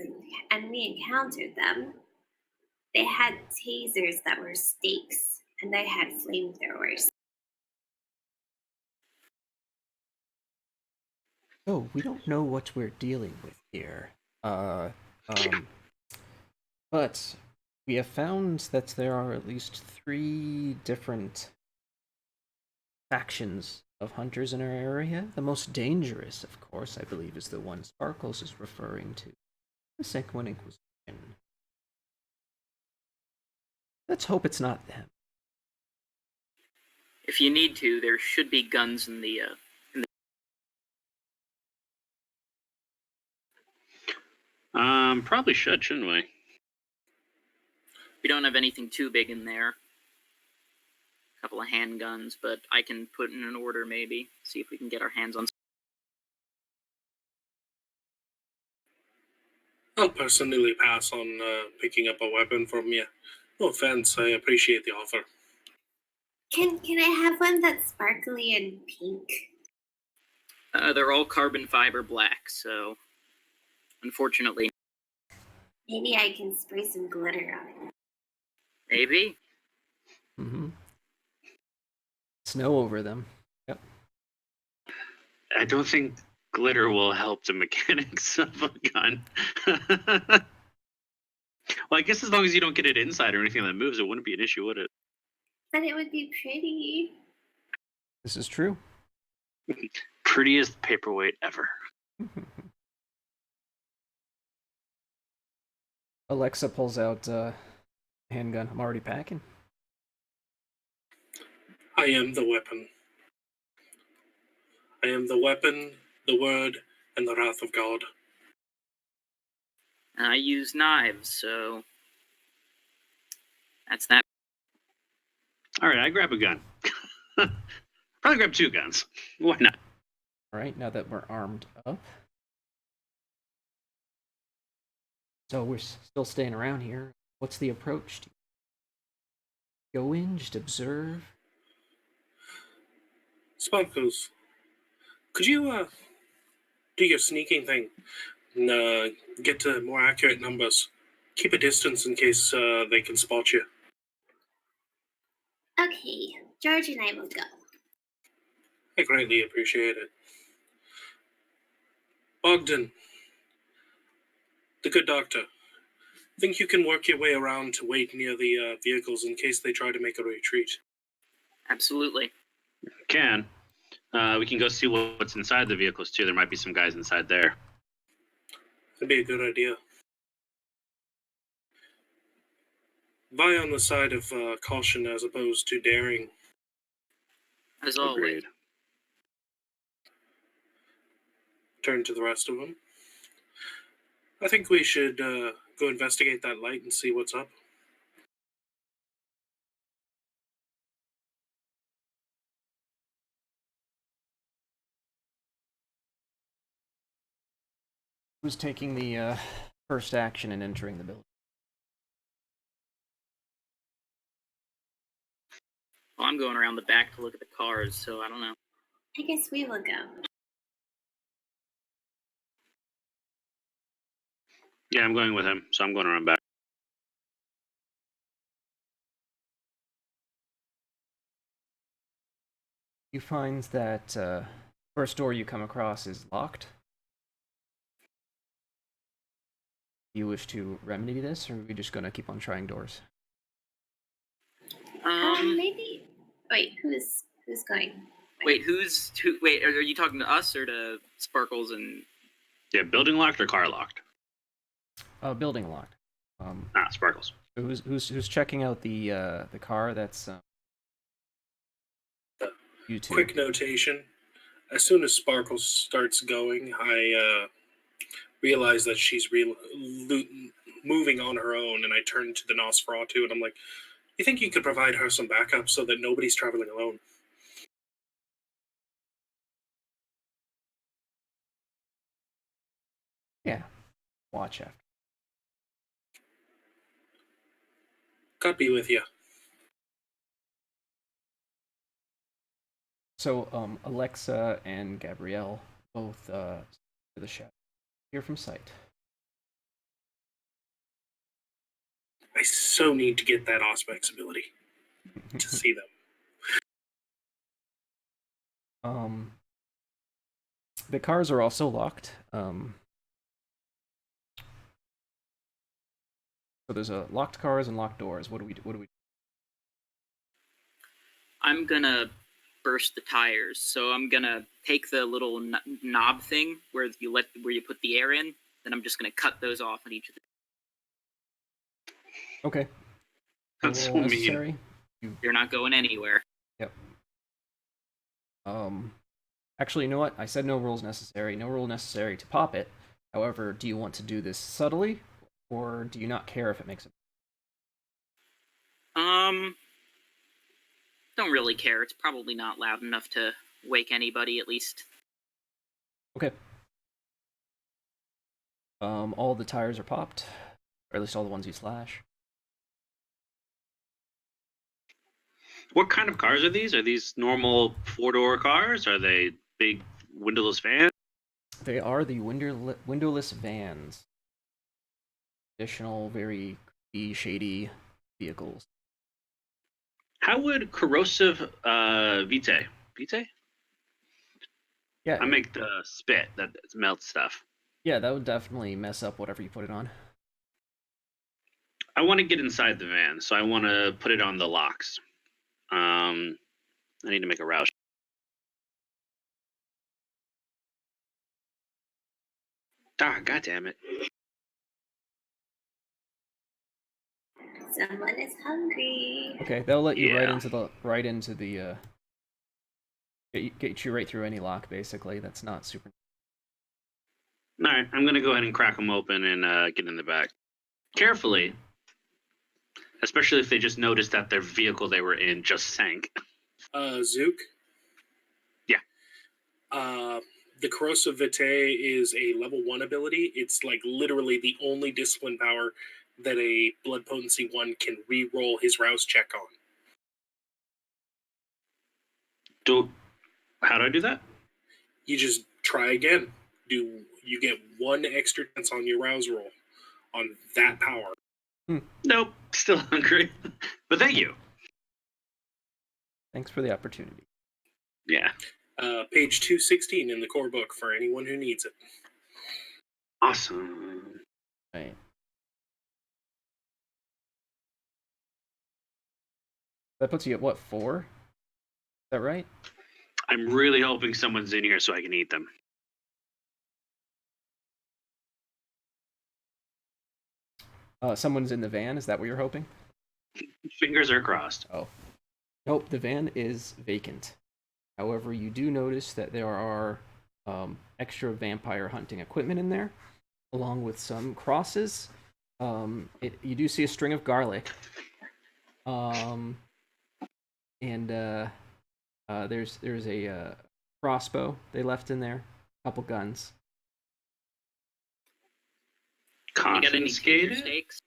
Speaker 3: and we encountered them, they had tasers that were stakes, and they had flamethrowers.
Speaker 1: Oh, we don't know what we're dealing with here. But we have found that there are at least 3 different factions of hunters in our area. The most dangerous, of course, I believe, is the one Sparkles is referring to. The Second Inquisition. Let's hope it's not them.
Speaker 5: If you need to, there should be guns in the
Speaker 4: Probably should, shouldn't we?
Speaker 5: We don't have anything too big in there. A couple of handguns, but I can put in an order maybe. See if we can get our hands on.
Speaker 2: I'll personally pass on picking up a weapon from you. No offense, I appreciate the offer.
Speaker 3: Can I have one that's sparkly and pink?
Speaker 5: They're all carbon fiber black, so unfortunately.
Speaker 3: Maybe I can spray some glitter on it.
Speaker 5: Maybe.
Speaker 1: Mm-hmm. Snow over them. Yep.
Speaker 4: I don't think glitter will help the mechanics of a gun. Well, I guess as long as you don't get it inside or anything that moves, it wouldn't be an issue, would it?
Speaker 3: But it would be pretty.
Speaker 1: This is true.
Speaker 4: Prettiest paperweight ever.
Speaker 1: Alexa pulls out handgun. I'm already packing.
Speaker 2: I am the weapon. I am the weapon, the word, and the wrath of God.
Speaker 5: I use knives, so that's that.
Speaker 4: All right, I grab a gun. Probably grab 2 guns. Why not?
Speaker 1: All right, now that we're armed up. So we're still staying around here. What's the approach? Do you go in, just observe?
Speaker 2: Sparkles, could you do your sneaking thing and get to more accurate numbers? Keep a distance in case they can spot you.
Speaker 3: Okay, George and I will go.
Speaker 2: I greatly appreciate it. Ogden, the good doctor, think you can work your way around to wait near the vehicles in case they try to make a retreat?
Speaker 5: Absolutely.
Speaker 4: Can. We can go see what's inside the vehicles, too. There might be some guys inside there.
Speaker 2: That'd be a good idea. Vie on the side of caution as opposed to daring.
Speaker 5: As always.
Speaker 4: Agreed.
Speaker 2: Turn to the rest of them. I think we should go investigate that light and see what's up.
Speaker 1: Who's taking the first action and entering the building?
Speaker 5: Well, I'm going around the back to look at the cars, so I don't know.
Speaker 3: I guess we will go.
Speaker 4: Yeah, I'm going with him, so I'm going around back.
Speaker 1: You find that first door you come across is locked. Do you wish to remedy this, or are we just going to keep on trying doors?
Speaker 3: Maybe. Wait, who's going?
Speaker 5: Wait, wait, are you talking to us or to Sparkles and...
Speaker 4: Yeah, building locked or car locked?
Speaker 1: Building locked.
Speaker 4: Sparkles.
Speaker 1: So who's checking out the car? That's you two.
Speaker 2: Quick notation. As soon as Sparkles starts going, I realize that she's moving on her own, and I turn to the Nosferatu, and I'm like, you think you could provide her some backup so that nobody's traveling alone?
Speaker 1: Yeah. Watch after.
Speaker 2: God be with you.
Speaker 1: So Alexa and Gabrielle both to the shadow. Here from sight.
Speaker 2: I so need to get that Auspex ability to see them.
Speaker 1: The cars are also locked. So there's locked cars and locked doors. What do we?
Speaker 5: I'm gonna burst the tires, so I'm gonna take the little knob thing where you put the air in, then I'm just gonna cut those off on each of the...
Speaker 1: Okay.
Speaker 4: That's so
Speaker 1: necessary.
Speaker 4: mean.
Speaker 5: They're not going anywhere.
Speaker 1: Yep. Actually, you know what? I said no rules necessary. No rule necessary to pop it. However, do you want to do this subtly, or do you not care if it makes it?
Speaker 5: Don't really care. It's probably not loud enough to wake anybody, at least.
Speaker 1: Okay. All the tires are popped, or at least all the ones you slash.
Speaker 4: What kind of cars are these? Are these normal 4-door cars? Are they big windowless vans?
Speaker 1: They are the windowless vans. Additional, very creepy, shady vehicles.
Speaker 4: How would corrosive vitae?
Speaker 1: Yeah,
Speaker 4: I make the spit that melts stuff.
Speaker 1: yeah, that would definitely mess up whatever you put it on.
Speaker 4: I want to get inside the van, so I want to put it on the locks. I need to make a route. God damn it.
Speaker 3: Someone is hungry.
Speaker 1: Okay, they'll let you
Speaker 4: Yeah.
Speaker 1: right into the get you right through any lock. Basically, that's not super.
Speaker 4: All right, I'm gonna go ahead and crack them open and get in the back carefully, especially if they just noticed that their vehicle they were in just sank.
Speaker 2: Zook?
Speaker 4: Yeah.
Speaker 2: The Corrosive Vitae is a level 1 ability. It's like literally the only discipline power that a Blood Potency 1 can re-roll his rouse check on.
Speaker 4: How do I do that?
Speaker 2: You just try again. You get 1 extra chance on your rouse roll on that power.
Speaker 4: Nope, still hungry. But thank you.
Speaker 1: Thanks for the opportunity.
Speaker 4: Yeah.
Speaker 2: Page 216 in the core book for anyone who needs it.
Speaker 4: Awesome.
Speaker 1: Right. That puts you at what, 4? Is that right?
Speaker 4: I'm really hoping someone's in here so I can eat them.
Speaker 1: Someone's in the van. Is that what you're hoping?
Speaker 4: Fingers are crossed.
Speaker 1: Oh. Nope, the van is vacant. However, you do notice that there are extra vampire hunting equipment in there, along with some crosses. You do see a string of garlic. And there's a crossbow they left in there, a couple guns.
Speaker 5: You got any
Speaker 4: Confiscated?
Speaker 5: stakes?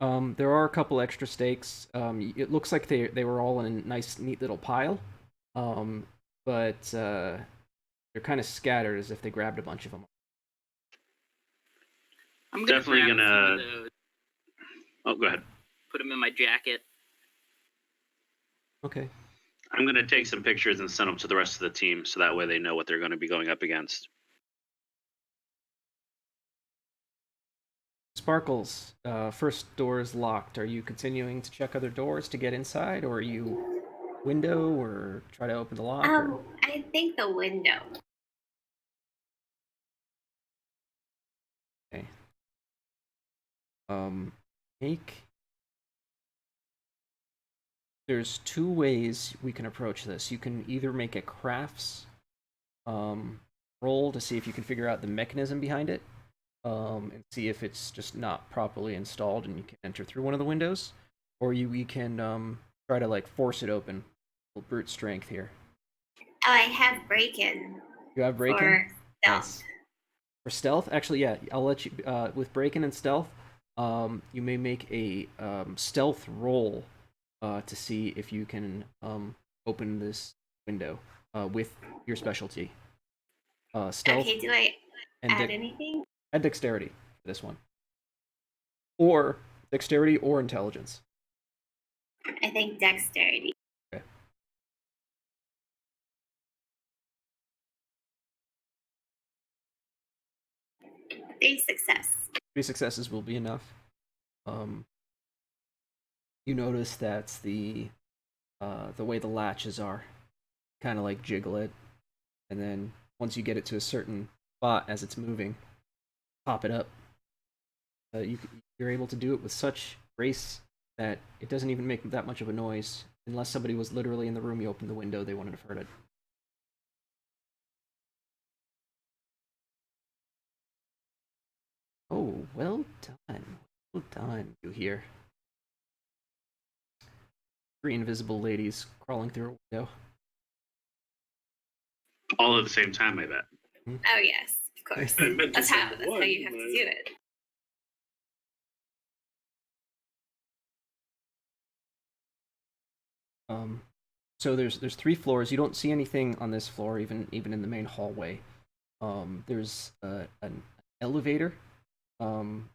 Speaker 1: There are a couple extra stakes. It looks like they were all in a nice, neat little pile. But they're kind of scattered as if they grabbed a bunch of them.
Speaker 5: I'm gonna
Speaker 4: Definitely
Speaker 5: grab
Speaker 4: gonna-
Speaker 5: some of those,
Speaker 4: Oh, go ahead.
Speaker 5: put them in my jacket.
Speaker 1: Okay.
Speaker 4: I'm going to take some pictures and send them to the rest of the team so that way they know what they're going to be going up against.
Speaker 1: Sparkles, first door is locked. Are you continuing to check other doors to get inside, or are you window, or try to open the lock?
Speaker 3: I think the window.
Speaker 1: Okay. Make. There's 2 ways we can approach this. You can either make a crafts roll to see if you can figure out the mechanism behind it, and see if it's just not properly installed and you can enter through one of the windows, or we can try to like force it open. Brute strength here.
Speaker 3: Oh, I have break-in.
Speaker 1: You have break-in?
Speaker 3: For stealth.
Speaker 1: Nice. For stealth, actually, yeah, I'll let you. With break-in and stealth, you may make a stealth roll to see if you can open this window with your specialty. Stealth.
Speaker 3: Okay, do I
Speaker 1: and
Speaker 3: add anything?
Speaker 1: Add dexterity for this one, or dexterity or intelligence.
Speaker 3: I think dexterity.
Speaker 1: Okay.
Speaker 3: 3 success.
Speaker 1: 3 successes will be enough. You notice that the way the latches are, kind of like jiggle it, and then once you get it to a certain spot as it's moving, pop it up. You're able to do it with such grace that it doesn't even make that much of a noise. Unless somebody was literally in the room, you opened the window, they wouldn't have heard it. Oh, well done. Well done, you hear. 3 invisible ladies crawling through a window.
Speaker 4: All at the same time, I bet.
Speaker 3: Oh yes, of course.
Speaker 2: I meant to
Speaker 3: That's
Speaker 2: say
Speaker 3: how
Speaker 2: one,
Speaker 3: you have to
Speaker 2: but-
Speaker 3: do it.
Speaker 1: So there's 3 floors. You don't see anything on this floor, even in the main hallway. There's an elevator, an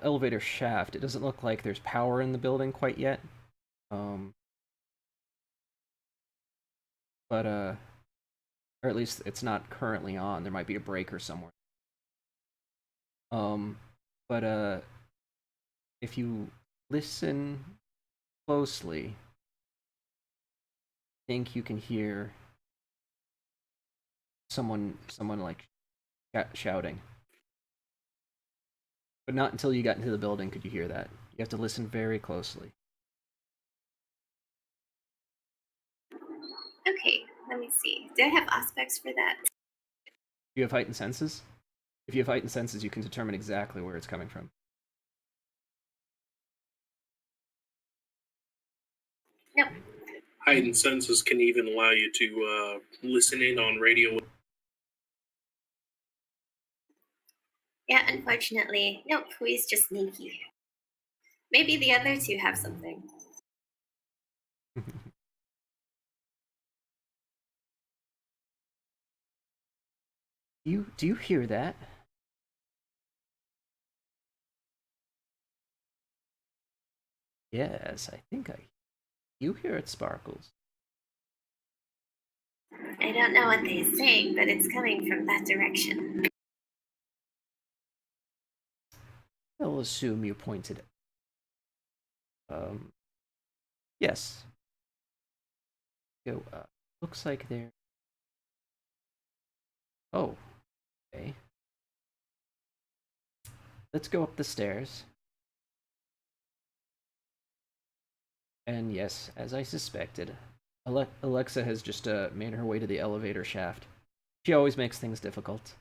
Speaker 1: elevator shaft. It doesn't look like there's power in the building quite yet. But or at least it's not currently on. There might be a breaker somewhere. But if you listen closely, I think you can hear someone like shouting. But not until you got into the building could you hear that. You have to listen very closely.
Speaker 3: Okay, let me see. Do I have aspects for that?
Speaker 1: Do you have heightened senses? If you have heightened senses, you can determine exactly where it's coming from.
Speaker 3: Nope.
Speaker 2: Heightened senses can even allow you to listen in on radio.
Speaker 3: Yeah, unfortunately, nope. He's just sneaky. Maybe the other two have something.
Speaker 1: Do you hear that? Yes, I think you hear it, Sparkles.
Speaker 3: I don't know what they say, but it's coming from that direction.
Speaker 1: I'll assume you pointed it. Yes. Go up. Looks like they're... Oh, okay. Let's go up the stairs. And yes, as I suspected, Alexa has just made her way to the elevator shaft. She always makes things difficult.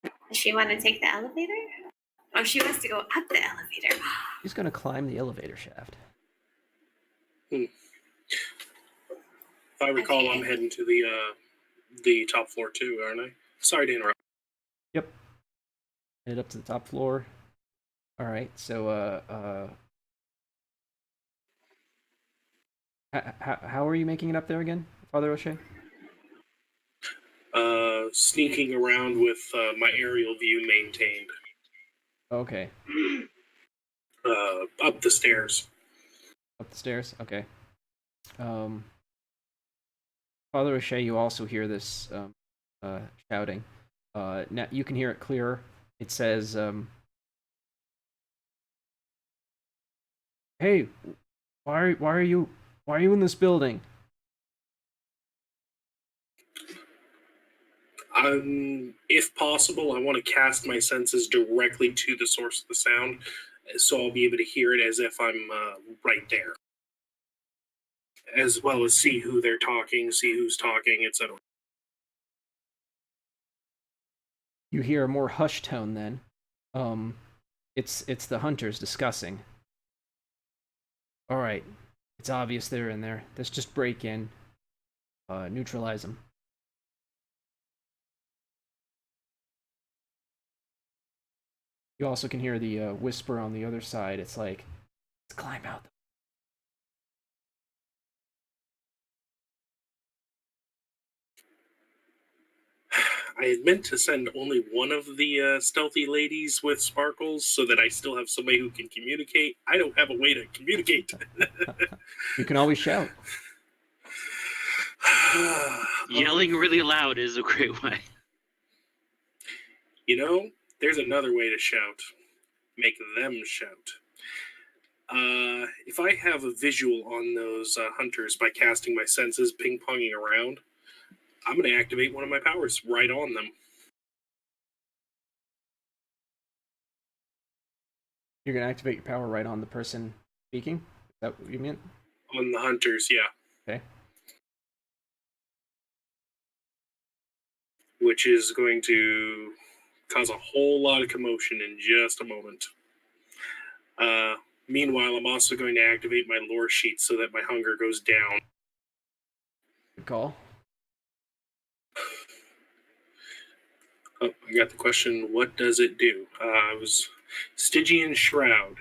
Speaker 3: Does she want to take the elevator? Oh, she wants to go up the elevator.
Speaker 1: She's gonna climb the elevator shaft.
Speaker 2: If I recall,
Speaker 3: Okay.
Speaker 2: I'm heading to the top floor too, aren't I? Sorry to interrupt.
Speaker 1: Yep. Head up to the top floor. All right. So how are you making it up there again, Father O'Shea?
Speaker 2: Sneaking around with my aerial view maintained.
Speaker 1: Okay.
Speaker 2: Up the stairs.
Speaker 1: Up the stairs. Okay. Father O'Shea, you also hear this shouting. Now you can hear it clearer. It says, "Hey, why are you in this building?"
Speaker 2: If possible, I want to cast my senses directly to the source of the sound, so I'll be able to hear it as if I'm right there, as well as see who they're talking, see who's talking, etc.
Speaker 1: You hear a more hushed tone then. It's the hunters discussing. All right, it's obvious they're in there. Let's just break in, neutralize them. You also can hear the whisper on the other side. It's like, let's climb out.
Speaker 2: I had meant to send only one of the stealthy ladies with sparkles so that I still have somebody who can communicate. I don't have a way to communicate.
Speaker 1: You can always shout.
Speaker 4: Yelling really loud is a great way.
Speaker 2: You know, there's another way to shout. Make them shout. If I have a visual on those hunters by casting my senses ping-ponging around, I'm going to activate one of my powers right on them.
Speaker 1: You're gonna activate your power right on the person speaking? Is that what you meant?
Speaker 2: On the hunters, yeah.
Speaker 1: Okay.
Speaker 2: Which is going to cause a whole lot of commotion in just a moment. Meanwhile, I'm also going to activate my lore sheet so that my hunger goes down.
Speaker 1: Good call.
Speaker 2: Oh, I got the question, what does it do? It was Stygian Shroud.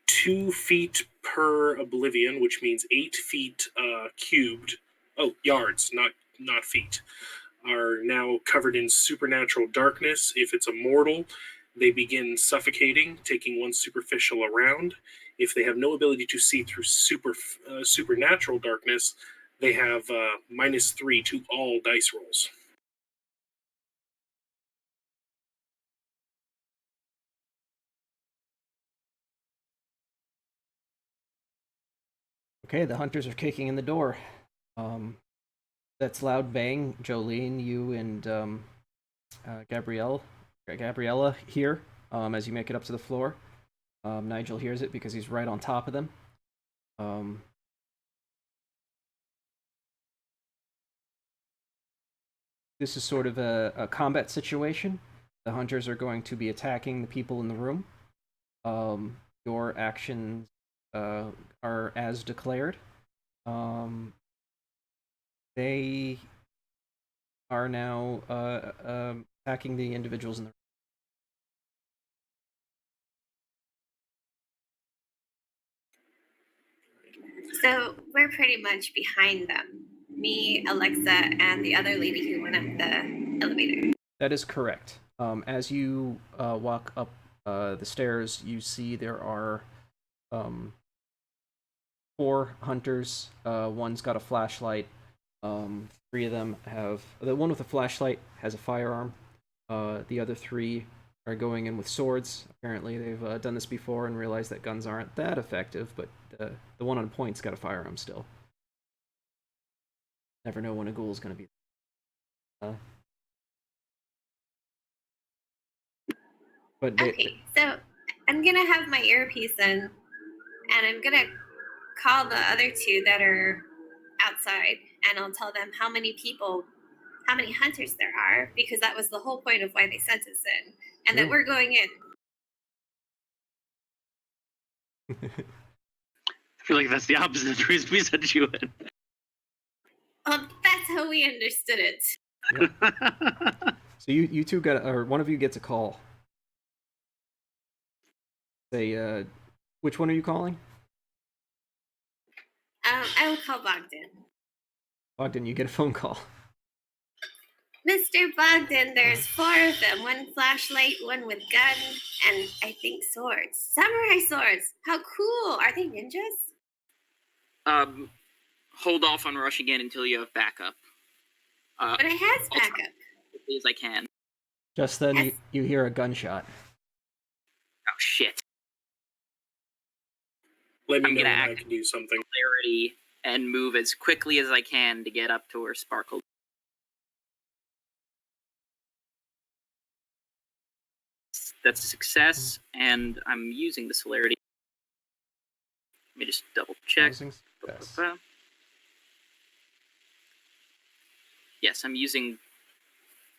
Speaker 2: 2 feet per oblivion, which means 8 feet cubed. Oh, yards, not feet. Are now covered in supernatural darkness. If it's a mortal, they begin suffocating, taking one superficial around. If they have no ability to see through supernatural darkness, they have -3 to all dice rolls.
Speaker 1: Okay, the hunters are kicking in the door. That's loud bang. Jolene, you and Gabriella here as you make it up to the floor. Nigel hears it because he's right on top of them. This is sort of a combat situation. The hunters are going to be attacking the people in the room. Your actions are as declared. They are now attacking the individuals in the room.
Speaker 3: So we're pretty much behind them. Me, Alexa, and the other lady who went up the elevator.
Speaker 1: That is correct. As you walk up the stairs, you see there are 4 hunters. One's got a flashlight. 3 of them have... The one with the flashlight has a firearm. The other 3 are going in with swords. Apparently they've done this before and realized that guns aren't that effective, but the one on point's got a firearm still. Never know when a ghoul's going to be...
Speaker 3: Okay, so I'm gonna have my earpiece in, and I'm gonna call the other 2 that are outside, and I'll tell them how many hunters there are, because that was the whole point of why they sent us in, and that we're going in.
Speaker 4: I feel like that's the opposite of the reason we sent you in.
Speaker 3: Well, that's how we understood it.
Speaker 1: Yeah. So you 2 got, or one of you gets a call. Say, which one are you calling?
Speaker 3: I will call Bogdan.
Speaker 1: Bogdan, you get a phone call.
Speaker 3: Mr. Bogdan, there's 4 of them. 1 flashlight, 1 with gun, and I think swords. Samurai swords! How cool! Are they ninjas?
Speaker 5: Hold off on rushing in until you have backup.
Speaker 3: But I have backup.
Speaker 5: As quickly as I can.
Speaker 1: Just then you hear a gunshot.
Speaker 5: Oh, shit.
Speaker 2: Let me know when I can do something.
Speaker 5: Clarity and move as quickly as I can to get up to where Sparkle. That's a success, and I'm using the celerity. Let me just double check. Yes, I'm using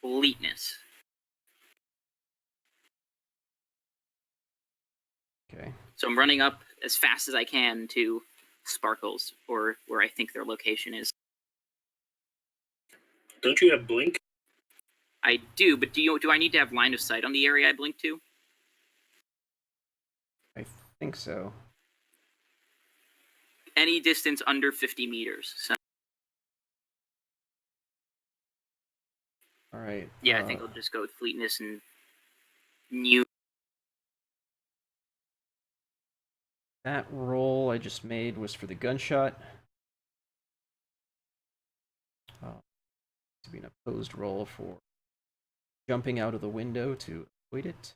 Speaker 5: fleetness.
Speaker 1: Okay.
Speaker 5: So I'm running up as fast as I can to Sparkles, or where I think their location is.
Speaker 2: Don't you have blink?
Speaker 5: I do, but do I need to have line of sight on the area I blink to?
Speaker 1: I think so.
Speaker 5: Any distance under 50 meters. So.
Speaker 1: All right.
Speaker 5: Yeah, I think I'll just go with fleetness and new.
Speaker 1: That roll I just made was for the gunshot. To be an opposed roll for jumping out of the window to avoid it.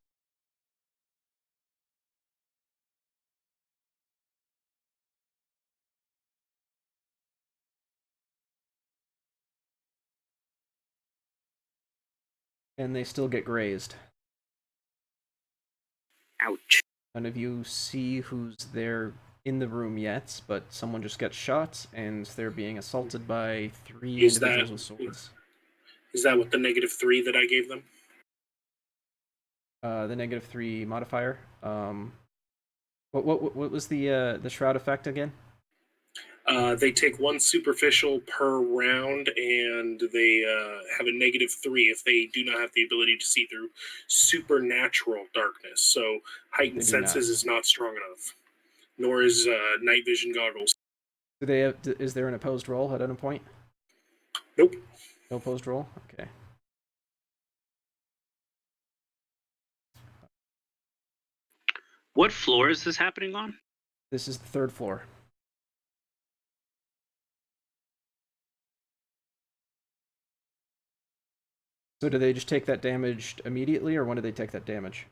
Speaker 1: And they still get grazed.
Speaker 5: Ouch.
Speaker 1: None of you see who's there in the room yet, but someone just got shot, and they're being assaulted by 3 individuals with swords.
Speaker 2: Is that with the -3 that I gave them?
Speaker 1: The -3 modifier. What was the shroud effect again?
Speaker 2: They take 1 superficial per round, and they have a -3 if they do not have the ability to see through supernatural darkness. So heightened senses is not strong enough, nor is night vision goggles.
Speaker 1: Do they have? Is there an opposed roll at any point?
Speaker 2: Nope.
Speaker 1: No opposed roll. Okay.
Speaker 4: What floor is this happening on?
Speaker 1: This is the 3rd floor. So do they just take that damage immediately, or when do they take that damage?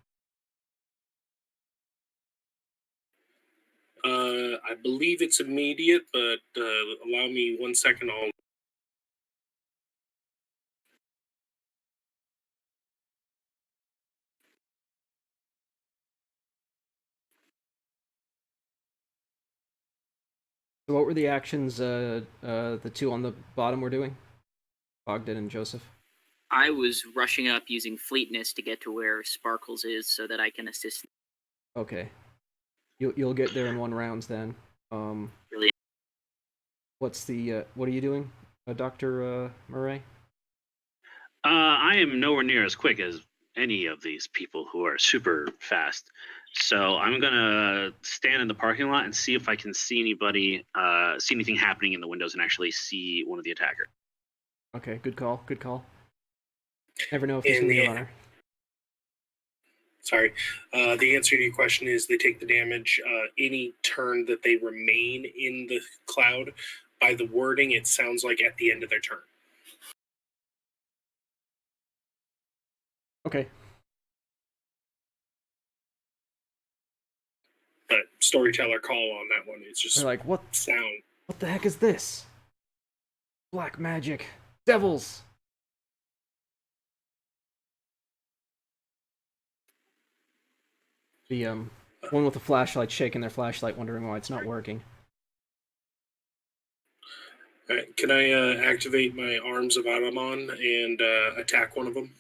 Speaker 2: I believe it's immediate, but allow me 1 second.
Speaker 1: So what were the actions the two on the bottom were doing? Bogdan and Joseph?
Speaker 5: I was rushing up using fleetness to get to where Sparkles is so that I can assist.
Speaker 1: Okay. You'll get there in 1 round then.
Speaker 5: Really?
Speaker 1: What's the what are you doing, Dr. Murray?
Speaker 4: I am nowhere near as quick as any of these people who are super fast. So I'm gonna stand in the parking lot and see if I can see anybody, see anything happening in the windows, and actually see one of the attackers.
Speaker 1: Okay, good call. Good call. Never know if there's gonna be a runner.
Speaker 2: Sorry. The answer to your question is they take the damage any turn that they remain in the cloud. By the wording, it sounds like at the end of their turn.
Speaker 1: Okay.
Speaker 2: But storyteller call on that one is just
Speaker 1: They're like, what
Speaker 2: sound.
Speaker 1: What the heck is this? Black magic. Devils! The one with the flashlight shaking their flashlight, wondering why it's not working.
Speaker 2: All right, can I activate my arms of Aramon and attack one of them?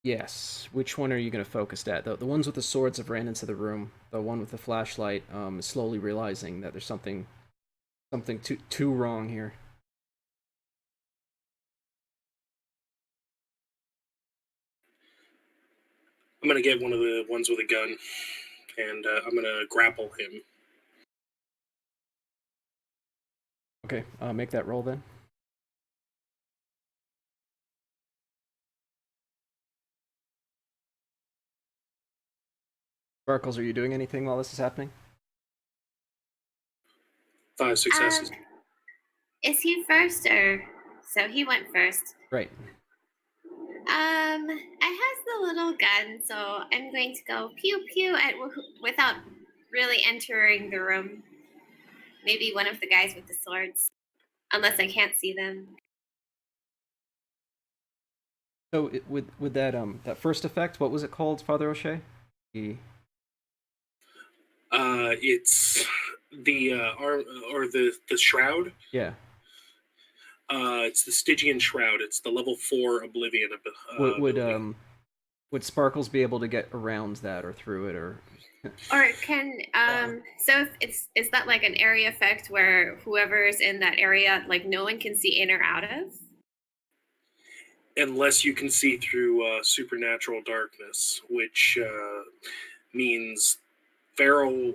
Speaker 1: Yes. Which one are you going to focus at? The ones with the swords have ran into the room. The one with the flashlight is slowly realizing that there's something too wrong here.
Speaker 2: I'm going to get one of the ones with a gun, and I'm going to grapple him.
Speaker 1: Okay, make that roll then. Sparkles, are you doing anything while this is happening?
Speaker 2: 5 successes.
Speaker 3: Is he first or so? He went first.
Speaker 1: Right.
Speaker 3: I has the little gun, so I'm going to go pew pew without really entering the room. Maybe one of the guys with the swords, unless I can't see them.
Speaker 1: So with that that first effect, what was it called, Father O'Shea?
Speaker 2: It's the arm or the shroud.
Speaker 1: Yeah.
Speaker 2: It's the Stygian shroud. It's the level 4 Oblivion.
Speaker 1: Would Sparkles be able to get around that or through it or?
Speaker 3: Or can so is that like an area effect where whoever's in that area, like no one can see in or out of?
Speaker 2: Unless you can see through supernatural darkness, which means feral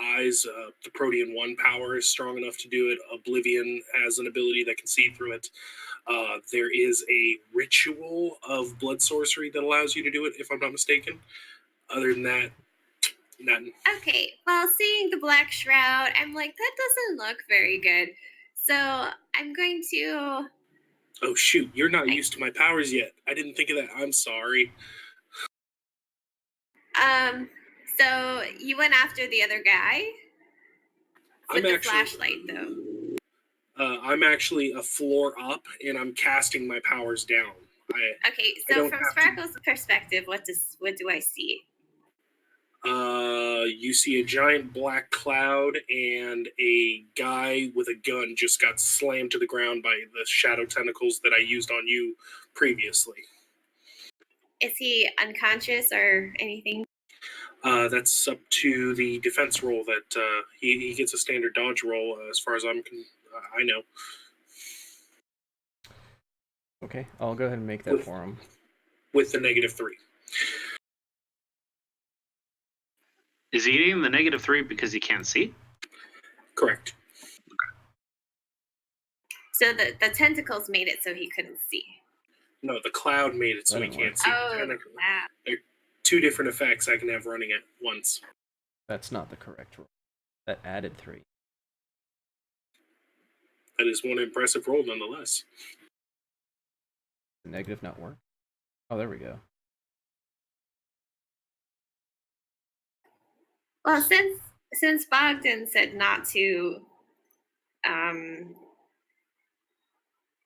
Speaker 2: eyes. The Protean 1 power is strong enough to do it. Oblivion has an ability that can see through it. There is a ritual of blood sorcery that allows you to do it, if I'm not mistaken. Other than that, nothing.
Speaker 3: Okay, well, seeing the black shroud, I'm like, that doesn't look very good. So I'm going to...
Speaker 2: Oh, shoot, you're not used to my powers yet. I didn't think of that. I'm sorry.
Speaker 3: So you went after the other guy? With the flashlight, though.
Speaker 2: I'm actually a floor up, and I'm casting my powers down.
Speaker 3: Okay, so from Sparkle's perspective, what do I see?
Speaker 2: You see a giant black cloud, and a guy with a gun just got slammed to the ground by the shadow tentacles that I used on you previously.
Speaker 3: Is he unconscious or anything?
Speaker 2: That's up to the defense roll. That he gets a standard dodge roll, as far as I know.
Speaker 1: Okay, I'll go ahead and make that for him.
Speaker 2: With the -3.
Speaker 4: Is he getting the -3 because he can't see?
Speaker 2: Correct.
Speaker 4: Okay.
Speaker 3: So the tentacles made it so he couldn't see.
Speaker 2: No, the cloud made it so he can't see.
Speaker 3: Oh, wow.
Speaker 2: There are 2 different effects I can have running at once.
Speaker 1: That's not the correct roll. That added 3.
Speaker 2: That is one impressive roll, nonetheless.
Speaker 1: The negative not work? Oh, there we go.
Speaker 3: Well, since Bogdan said not to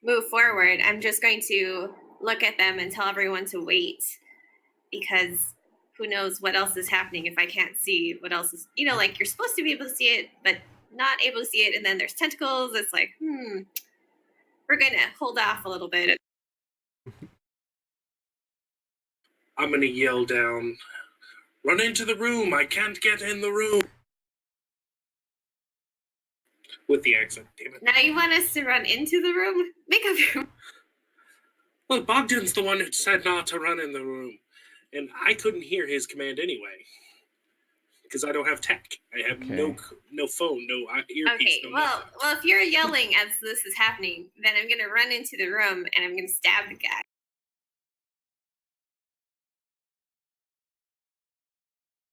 Speaker 3: move forward, I'm just going to look at them and tell everyone to wait, because who knows what else is happening if I can't see what else is, like you're supposed to be able to see it, but not able to see it. And then there's tentacles. It's like, we're going to hold off a little bit.
Speaker 2: I'm going to yell down, run into the room. I can't get in the room. With the accent, damn it.
Speaker 3: Now you want us to run into the room? Make up your...
Speaker 2: Well, Bogdan's the one who said not to run in the room. And I couldn't hear his command anyway. Because I don't have tech. I have no phone, no earpiece.
Speaker 3: Okay,
Speaker 2: no
Speaker 3: well,
Speaker 2: nothing.
Speaker 3: if you're yelling as this is happening, then I'm going to run into the room and I'm going to stab the guy.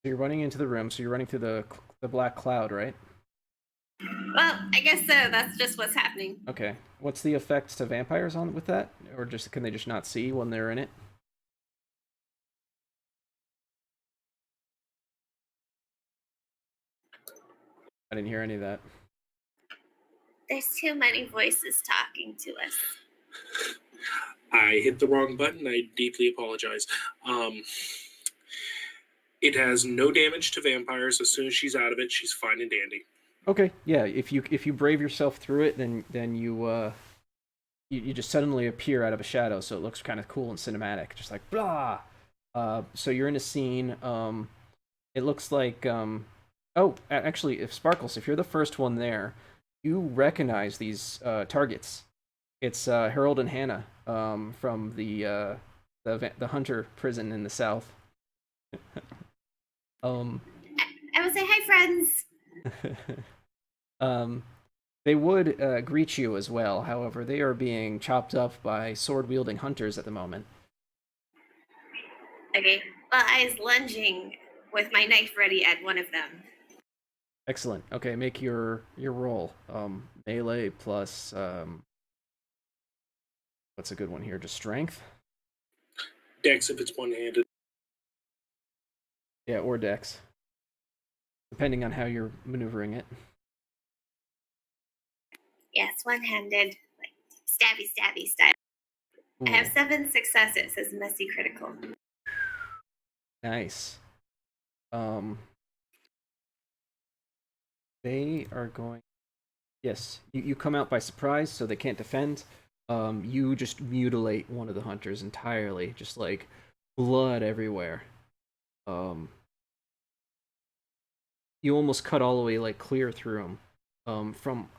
Speaker 1: So you're running into the room, so you're running through the black cloud, right?
Speaker 3: Well, I guess so. That's just what's happening.
Speaker 1: Okay. What's the effects to vampires on with that? Or just can they just not see when they're in it? I didn't hear any of that.
Speaker 3: There's too many voices talking to us.
Speaker 2: I hit the wrong button. I deeply apologize. It has no damage to vampires. As soon as she's out of it, she's fine and dandy.
Speaker 1: Okay, yeah. If you brave yourself through it, then you just suddenly appear out of a shadow, so it looks kind of cool and cinematic, just like blah. So you're in a scene. It looks like oh, actually, if Sparkles, if you're the first one there, you recognize these targets. It's Harold and Hannah from the Hunter prison in the south.
Speaker 3: I would say hi, friends.
Speaker 1: They would greet you as well. However, they are being chopped up by sword-wielding hunters at the moment.
Speaker 3: Okay. Well, I was lunging with my knife ready at one of them.
Speaker 1: Excellent. Okay, make your roll. Melee plus what's a good one here? Just strength?
Speaker 2: Dex if it's one-handed.
Speaker 1: Yeah, or dex. Depending on how you're maneuvering it.
Speaker 3: Yes, one-handed, like stabby style. Ooh. I have 7 successes as messy critical.
Speaker 1: Nice. They are going... Yes, you come out by surprise, so they can't defend. You just mutilate one of the hunters entirely, just like blood everywhere. You almost cut all the way like clear through him. From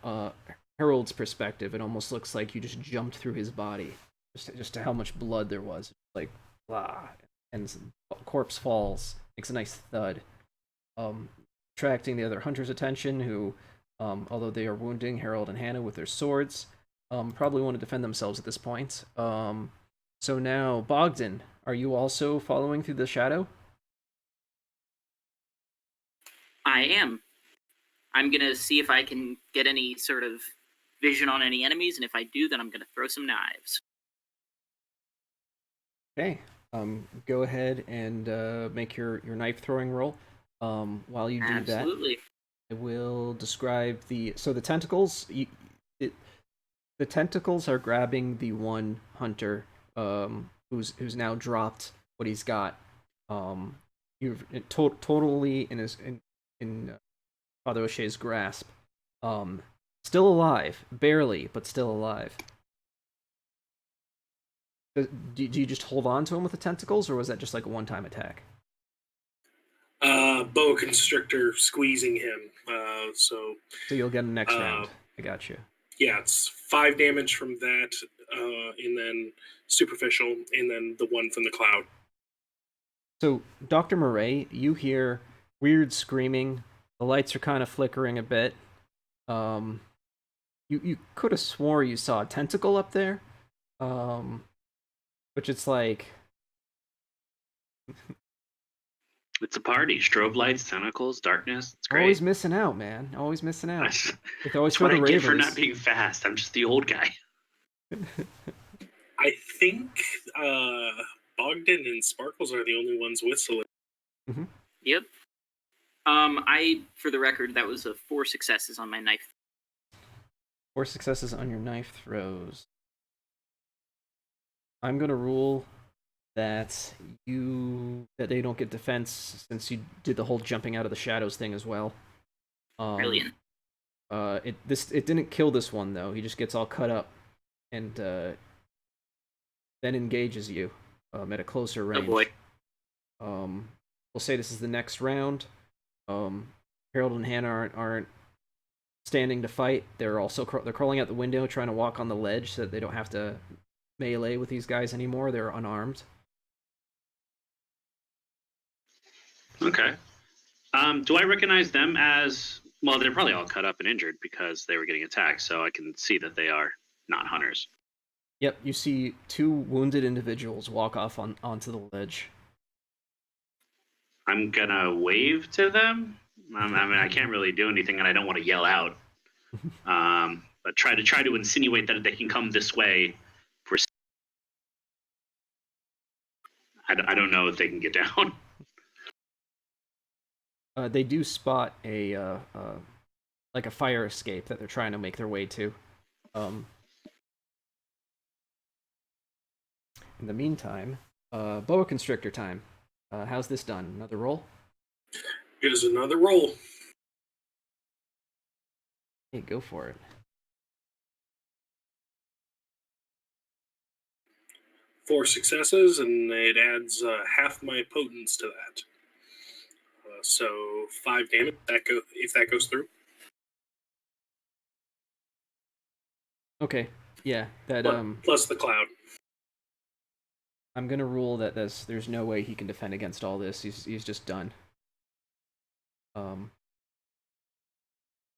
Speaker 1: Harold's perspective, it almost looks like you just jumped through his body, just to how much blood there was. Like blah, and corpse falls, makes a nice thud, attracting the other hunters' attention, who, although they are wounding Harold and Hannah with their swords, probably want to defend themselves at this point. So now, Bogdan, are you also following through the shadow?
Speaker 5: I am. I'm going to see if I can get any sort of vision on any enemies, and if I do, then I'm going to throw some knives.
Speaker 1: Okay. Go ahead and make your knife throwing roll. While you do
Speaker 5: Absolutely.
Speaker 1: that, I will describe the tentacles. The tentacles are grabbing the one hunter who's now dropped what he's got. You've totally in Father O'Shea's grasp. Still alive, barely, but still alive. Do you just hold on to him with the tentacles, or was that just like a one-time attack?
Speaker 2: Boa constrictor squeezing him. So
Speaker 1: you'll get him next round. I got you.
Speaker 2: Yeah, it's 5 damage from that, and then superficial, and then the one from the cloud.
Speaker 1: So, Dr. Murray, you hear weird screaming. The lights are kind of flickering a bit. You could have swore you saw a tentacle up there. Which it's like...
Speaker 4: It's a party. Strobe lights, tentacles, darkness. It's great.
Speaker 1: Always missing out, man. Always missing out.
Speaker 4: It's always for the Ravens. Get for not being fast. I'm just the old guy.
Speaker 2: I think Bogdan and Sparkles are the only ones whistling.
Speaker 1: Mm-hmm.
Speaker 5: Yep. For the record, that was 4 successes on my knife.
Speaker 1: 4 successes on your knife throws. I'm gonna rule that they don't get defense since you did the whole jumping out of the shadows thing as well.
Speaker 5: Brilliant.
Speaker 1: It didn't kill this one though. He just gets all cut up and then engages you at a closer range.
Speaker 5: Oh boy.
Speaker 1: We'll say this is the next round. Harold and Hannah aren't standing to fight. They're also they're crawling out the window, trying to walk on the ledge so that they don't have to melee with these guys anymore. They're unarmed.
Speaker 4: Okay. Do I recognize them as... Well, they're probably all cut up and injured because they were getting attacked, so I can see that they are not hunters.
Speaker 1: Yep, you see two wounded individuals walk off onto the ledge.
Speaker 4: I'm gonna wave to them. I mean, I can't really do anything, and I don't want to yell out. But try to insinuate that they can come this way. I don't know if they can get down.
Speaker 1: They do spot a like a fire escape that they're trying to make their way to. In the meantime, boa constrictor time. How's this done? Another roll?
Speaker 2: Here's another roll.
Speaker 1: Hey, go for it.
Speaker 2: 4 successes, and it adds half my potence to that. So 5 damage. If that goes through.
Speaker 1: Okay. Yeah. That
Speaker 2: plus the cloud.
Speaker 1: I'm gonna rule that there's no way he can defend against all this. He's just done.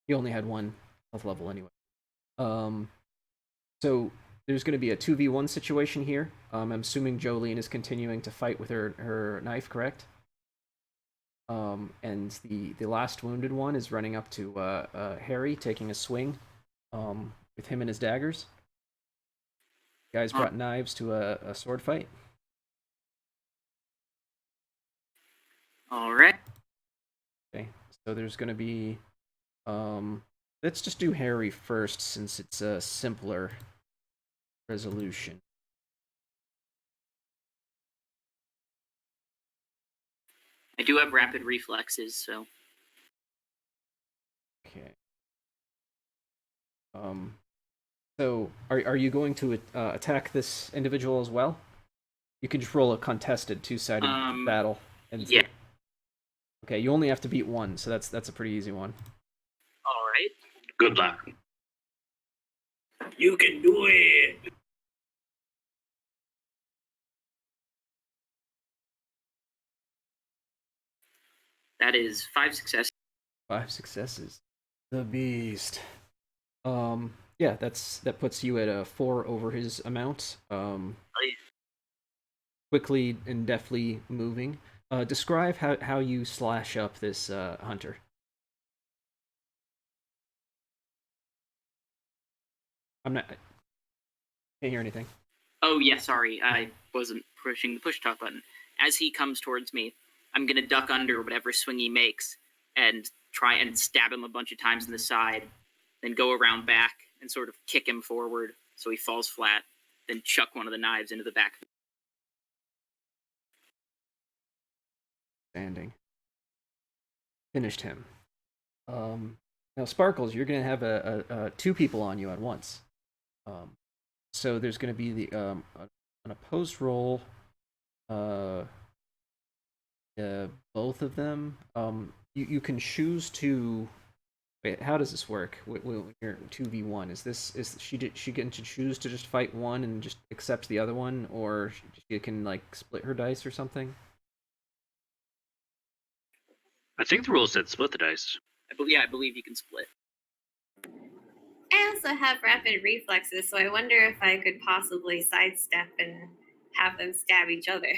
Speaker 1: He only had 1 health level anyway. So there's going to be a 2v1 situation here. I'm assuming Jolene is continuing to fight with her knife, correct? And the last wounded one is running up to Harry, taking a swing with him and his daggers. You guys brought knives to a sword fight.
Speaker 5: All right.
Speaker 1: Okay, so there's going to be... let's just do Harry first, since it's a simpler resolution.
Speaker 5: I do have rapid reflexes, so...
Speaker 1: Okay. So, are you going to attack this individual as well? You can just roll a contested 2-sided battle. And
Speaker 5: yeah.
Speaker 1: Okay, you only have to beat 1, so that's a pretty easy one.
Speaker 5: All right.
Speaker 4: Good luck.
Speaker 2: You can do it!
Speaker 5: That is 5 successes.
Speaker 1: 5 successes. The beast. Yeah, that puts you at a 4 over his amount. Quickly and deftly moving. Describe how you slash up this hunter. Can't hear anything.
Speaker 5: Oh yeah, sorry, I wasn't pushing the push talk button. As he comes towards me, I'm gonna duck under whatever swing he makes and try and stab him a bunch of times in the side, then go around back and sort of kick him forward so he falls flat, then chuck one of the knives into the back.
Speaker 1: Standing. Finished him. Now Sparkles, you're gonna have a 2 people on you at once. So there's gonna be the an opposed roll. Both of them. You can choose to. Wait, how does this work? When you're 2v1, is she getting to choose to just fight one and just accept the other one, or she can like split her dice or something?
Speaker 4: I think the rule said split the dice.
Speaker 5: I believe you can split.
Speaker 3: I also have rapid reflexes, so I wonder if I could possibly sidestep and have them stab each other.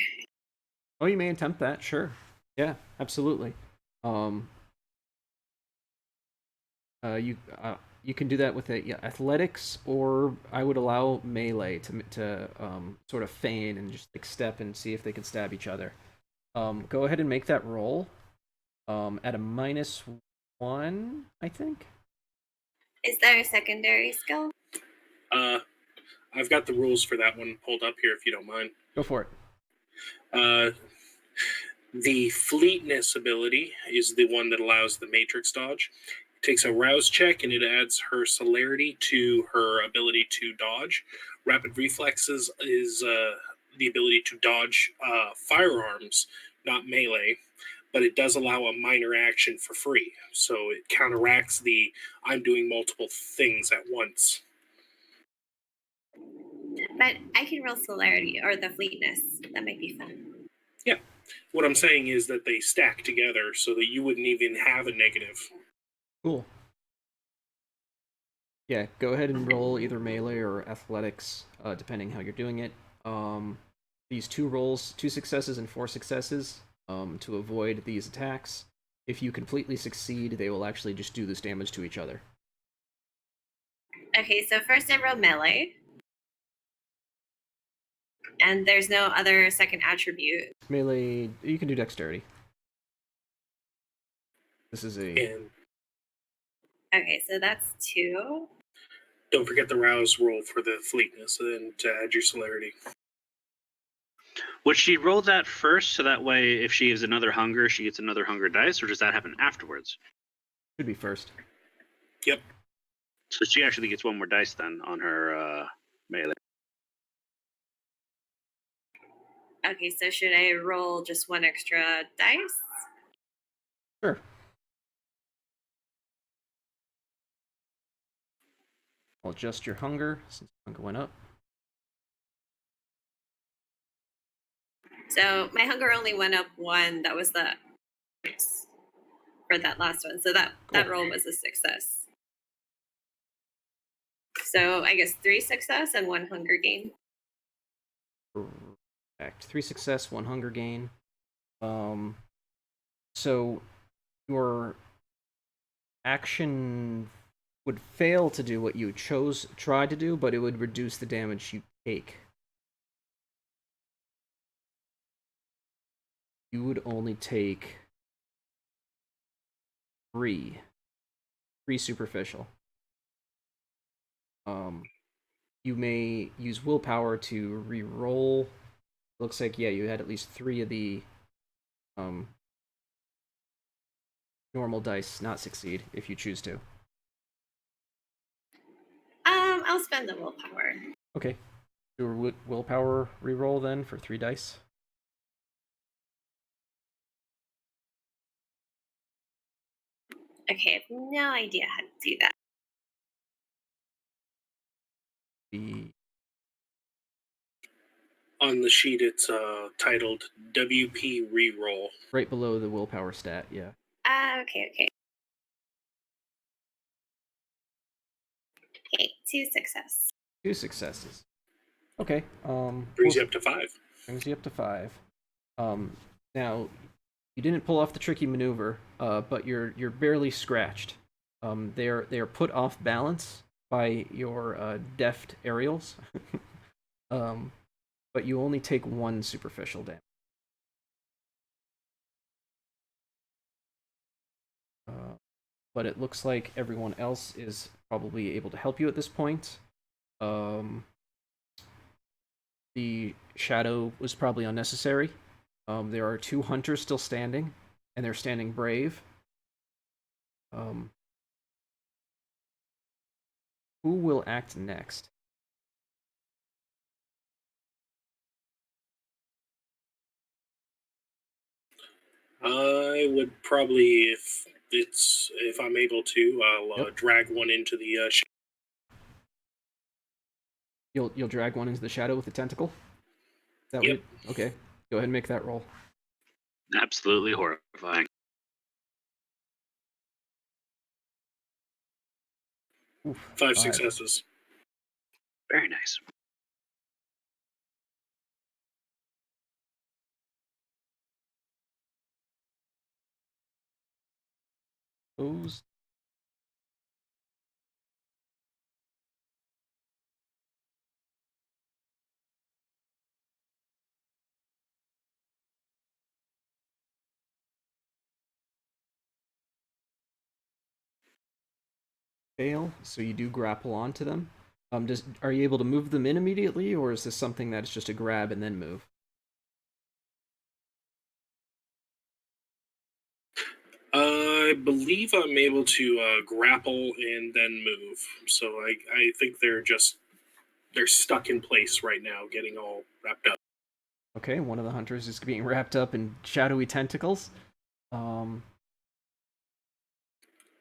Speaker 1: Oh, you may attempt that, sure. Yeah, absolutely. You can do that with athletics, or I would allow melee to sort of feign and just like step and see if they can stab each other. Go ahead and make that roll. At a -1, I think.
Speaker 3: Is there a secondary skill?
Speaker 2: I've got the rules for that one pulled up here if you don't mind.
Speaker 1: Go for it.
Speaker 2: The fleetness ability is the one that allows the matrix dodge. It takes a rouse check and it adds her celerity to her ability to dodge. Rapid reflexes is the ability to dodge firearms, not melee, but it does allow a minor action for free. So it counteracts the I'm doing multiple things at once.
Speaker 3: But I can roll celerity or the fleetness. That might be fun.
Speaker 2: Yeah. What I'm saying is that they stack together so that you wouldn't even have a negative.
Speaker 1: Cool. Yeah, go ahead and roll either melee or athletics, depending how you're doing it. These 2 rolls, 2 successes and 4 successes, to avoid these attacks. If you completely succeed, they will actually just do this damage to each other.
Speaker 3: Okay, so first I roll melee. And there's no other second attribute.
Speaker 1: Melee, you can do dexterity. This is a...
Speaker 3: Okay, so that's 2.
Speaker 2: Don't forget the rouse roll for the fleetness and to add your celerity.
Speaker 4: Would she roll that first, so that way if she has another hunger, she gets another hunger dice, or does that happen afterwards?
Speaker 1: Should be first.
Speaker 2: Yep.
Speaker 4: So she actually gets 1 more dice then on her melee.
Speaker 3: Okay, so should I roll just 1 extra dice?
Speaker 1: Sure. I'll adjust your hunger since hunger went up.
Speaker 3: So my hunger only went up 1. That was the for that last one. So that roll was a success. So I guess 3 success and 1 hunger gain.
Speaker 1: Correct. 3 success, 1 hunger gain. So your action would fail to do what you tried to do, but it would reduce the damage you take. You would only take 3 superficial. You may use willpower to re-roll. Looks like, yeah, you had at least 3 of the normal dice not succeed if you choose to.
Speaker 3: I'll spend the willpower.
Speaker 1: Okay. Do a willpower re-roll then for 3 dice.
Speaker 3: Okay, I have no idea how to do that.
Speaker 2: On the sheet, it's titled WP Reroll.
Speaker 1: Right below the willpower stat, yeah.
Speaker 3: Okay. Okay, 2 success.
Speaker 1: 2 successes. Okay.
Speaker 2: Brings you up to 5.
Speaker 1: Brings you up to 5. Now, you didn't pull off the tricky maneuver, but you're barely scratched. They are put off balance by your deft aerials. But you only take 1 superficial damage. But it looks like everyone else is probably able to help you at this point. The shadow was probably unnecessary. There are 2 hunters still standing, and they're standing brave. Who will act next?
Speaker 2: I would probably, if I'm able to, I'll drag one into the.
Speaker 1: You'll drag one into the shadow with the tentacle. Is that
Speaker 2: yep.
Speaker 1: Okay. Go ahead and make that roll.
Speaker 4: Absolutely horrifying.
Speaker 1: Oof,
Speaker 2: 5 successes.
Speaker 4: Very nice.
Speaker 1: Those. Fail, so you do grapple onto them. Are you able to move them in immediately, or is this something that's just a grab and then move?
Speaker 2: I believe I'm able to grapple and then move. So I think they're stuck in place right now, getting all wrapped up.
Speaker 1: Okay, one of the hunters is being wrapped up in shadowy tentacles.
Speaker 2: And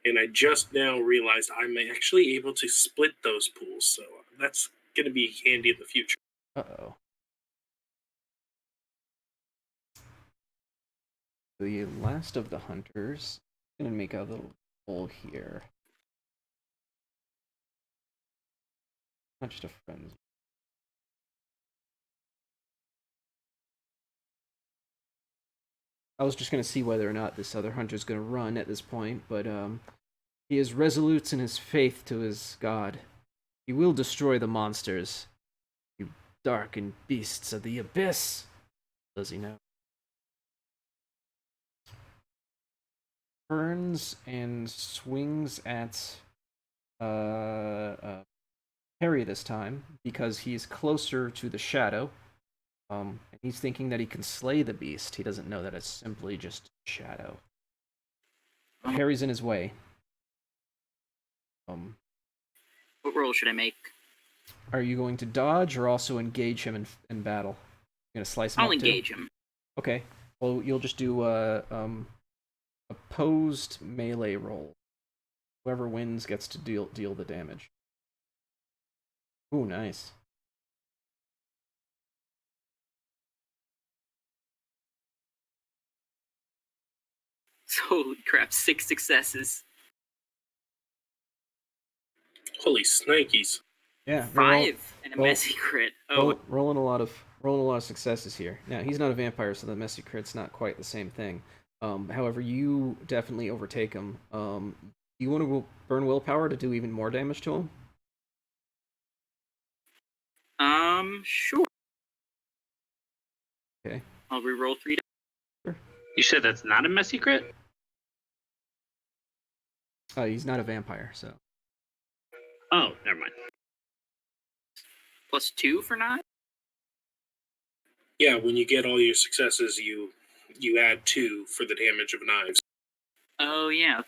Speaker 2: I just now realized I'm actually able to split those pools, so that's going to be handy in the future.
Speaker 1: Uh-oh. The last of the hunters. I'm gonna make a little hole here. Not just a friend. I was just gonna see whether or not this other hunter's gonna run at this point, but he is resolute in his faith to his god. He will destroy the monsters. You darkened beasts of the abyss. Does he know? Turns and swings at Harry this time because he's closer to the shadow. And he's thinking that he can slay the beast. He doesn't know that it's simply just shadow. Harry's in his way.
Speaker 5: What roll should I make?
Speaker 1: Are you going to dodge or also engage him in battle? You're gonna slice him
Speaker 5: I'll
Speaker 1: up too?
Speaker 5: engage him.
Speaker 1: Okay. Well, you'll just do a opposed melee roll. Whoever wins gets to deal the damage. Ooh, nice.
Speaker 5: Holy crap, 6 successes.
Speaker 2: Holy snikes.
Speaker 1: Yeah,
Speaker 5: 5 and a messy crit. Oh,
Speaker 1: rolling a lot of successes here. Now he's not a vampire, so the messy crit's not quite the same thing. However, you definitely overtake him. You want to burn willpower to do even more damage to him?
Speaker 5: Sure.
Speaker 1: Okay.
Speaker 5: I'll reroll 3 dice.
Speaker 4: You said that's not a messy crit?
Speaker 1: He's not a vampire, so.
Speaker 4: Oh, never mind.
Speaker 5: Plus 2 for 9?
Speaker 2: Yeah, when you get all your successes, you add 2 for the damage of knives.
Speaker 5: Oh, yeah.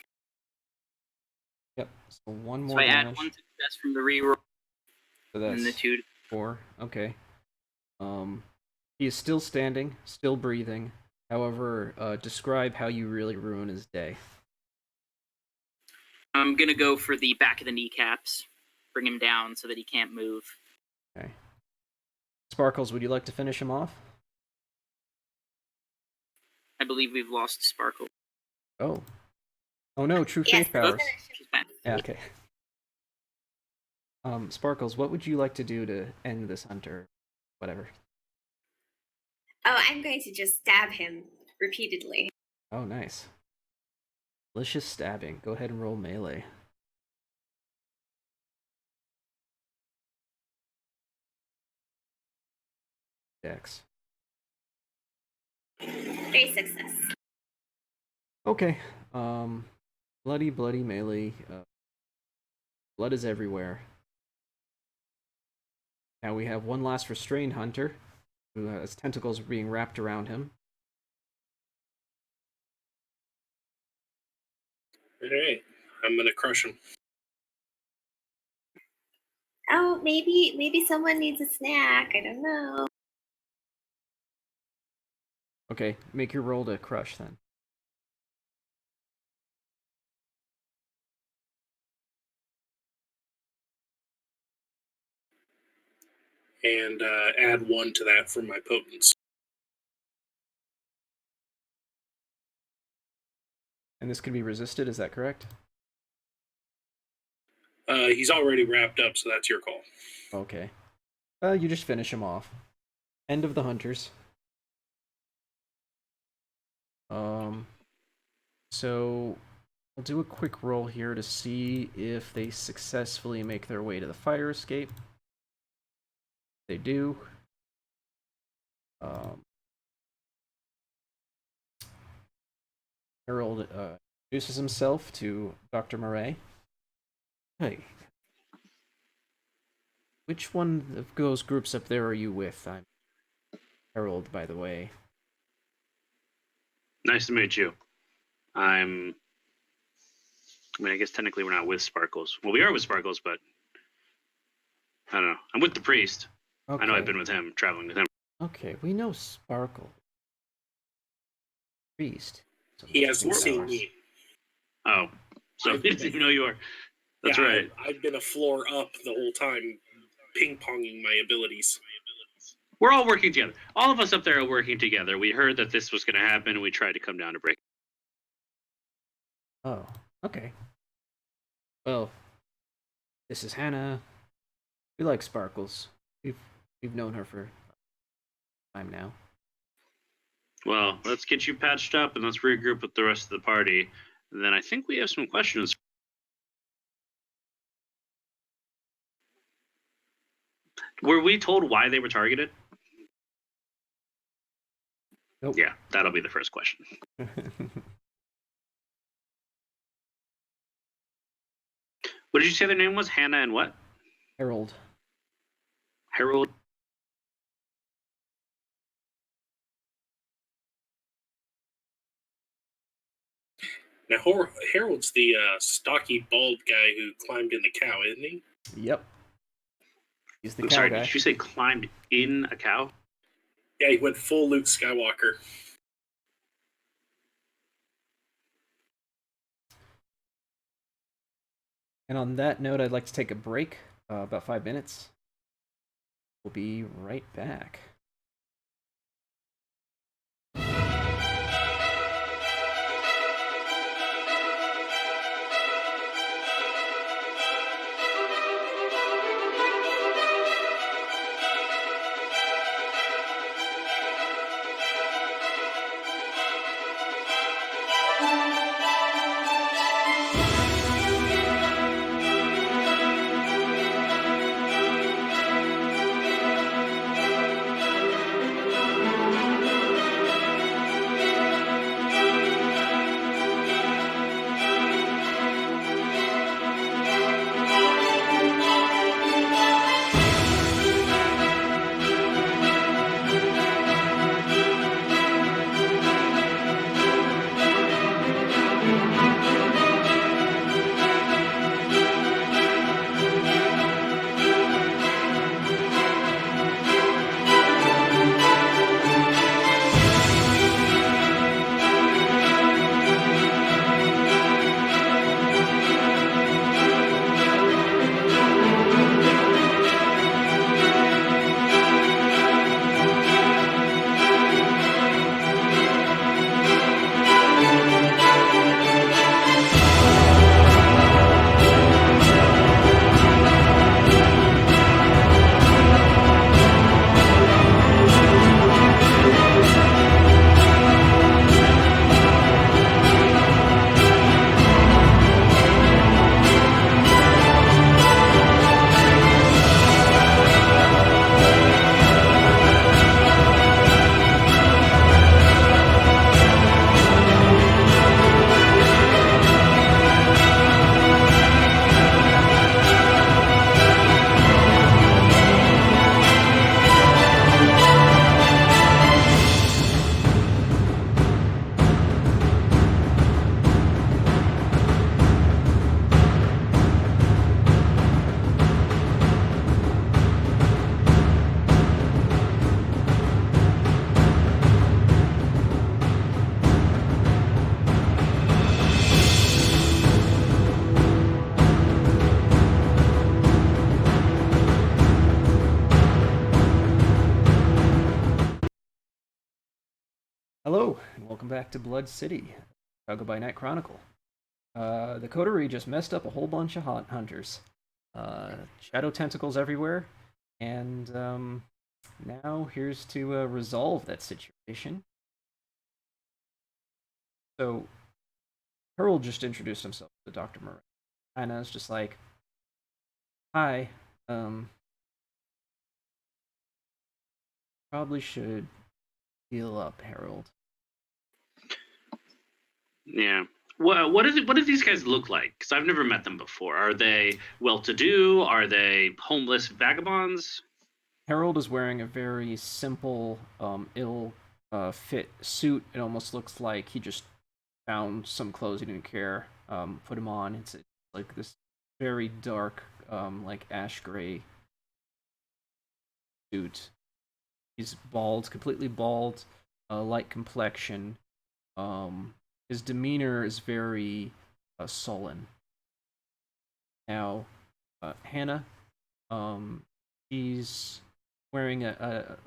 Speaker 1: Yep. So one more
Speaker 5: So I
Speaker 1: damage.
Speaker 5: add 1 success from the reroll.
Speaker 1: So that's
Speaker 5: and the 2.
Speaker 1: 4. Okay. He is still standing, still breathing. However, describe how you really ruin his day.
Speaker 5: I'm gonna go for the back of the kneecaps. Bring him down so that he can't move.
Speaker 1: Okay. Sparkles, would you like to finish him off?
Speaker 5: I believe we've lost Sparkle.
Speaker 1: Oh. Oh no, True
Speaker 3: Yes,
Speaker 1: Faith powers.
Speaker 5: She's back.
Speaker 1: Yeah, okay. Sparkles, what would you like to do to end this hunter? Whatever.
Speaker 3: Oh, I'm going to just stab him repeatedly.
Speaker 1: Oh, nice. Malicious stabbing. Go ahead and roll melee. Dex.
Speaker 3: 3 success.
Speaker 1: Okay. Bloody melee. Blood is everywhere. Now we have one last restrained hunter, who has tentacles being wrapped around him.
Speaker 2: Alright, I'm gonna crush him.
Speaker 3: Oh, maybe someone needs a snack. I don't know.
Speaker 1: Okay, make your roll to crush then.
Speaker 2: And add 1 to that for my potence.
Speaker 1: And this can be resisted, is that correct?
Speaker 2: He's already wrapped up, so that's your call.
Speaker 1: Okay. You just finish him off. End of the hunters. So I'll do a quick roll here to see if they successfully make their way to the fire escape. They do. Harold introduces himself to Dr. Murray. Hey. Which one of those groups up there are you with? I'm Harold, by the way.
Speaker 4: Nice to meet you. I'm I mean, I guess technically we're not with Sparkles. Well, we are with Sparkles, but I don't know. I'm with the priest.
Speaker 1: Okay.
Speaker 4: I know I've been with him, traveling with him.
Speaker 1: Okay, we know Sparkle. Priest.
Speaker 2: He hasn't seen
Speaker 1: powers.
Speaker 2: me.
Speaker 4: Oh, so he doesn't even know you are. That's
Speaker 2: Yeah,
Speaker 4: right.
Speaker 2: I've been a floor up the whole time, ping-ponging my abilities.
Speaker 4: We're all working together. All of us up there are working together. We heard that this was going to happen, and we tried to come down to break.
Speaker 1: Oh, okay. Well, this is Hannah. We like Sparkles. We've known her for time now.
Speaker 4: Well, let's get you patched up, and let's regroup with the rest of the party. And then I think we have some questions. Were we told why they were targeted?
Speaker 1: Nope.
Speaker 4: Yeah, that'll be the first question. What did you say their name was? Hannah and what?
Speaker 1: Harold.
Speaker 4: Harold.
Speaker 2: Now, Harold's the stocky, bald guy who climbed in the cow, isn't he?
Speaker 1: Yep. He's the
Speaker 4: I'm
Speaker 1: cow
Speaker 4: sorry,
Speaker 1: guy.
Speaker 4: did you say climbed in a cow?
Speaker 2: Yeah, he went full Luke Skywalker.
Speaker 1: And on that note, I'd like to take a break, about 5 minutes. We'll be right back. Hello, and welcome back to Blood City, Chicago by Night Chronicle. The Coterie just messed up a whole bunch of hunters. Shadow tentacles everywhere, and now here's to resolve that situation. So, Harold just introduced himself to Dr. Murray. Anna's just like, hi, probably should heal up, Harold.
Speaker 4: Yeah. What do these guys look like? Because I've never met them before. Are they well-to-do? Are they homeless vagabonds?
Speaker 1: Harold is wearing a very simple, ill-fit suit. It almost looks like he just found some clothes he didn't care put him on. It's like this very dark, like ash gray suit. He's bald, completely bald, light complexion. His demeanor is very sullen. Now, Hannah, she's wearing a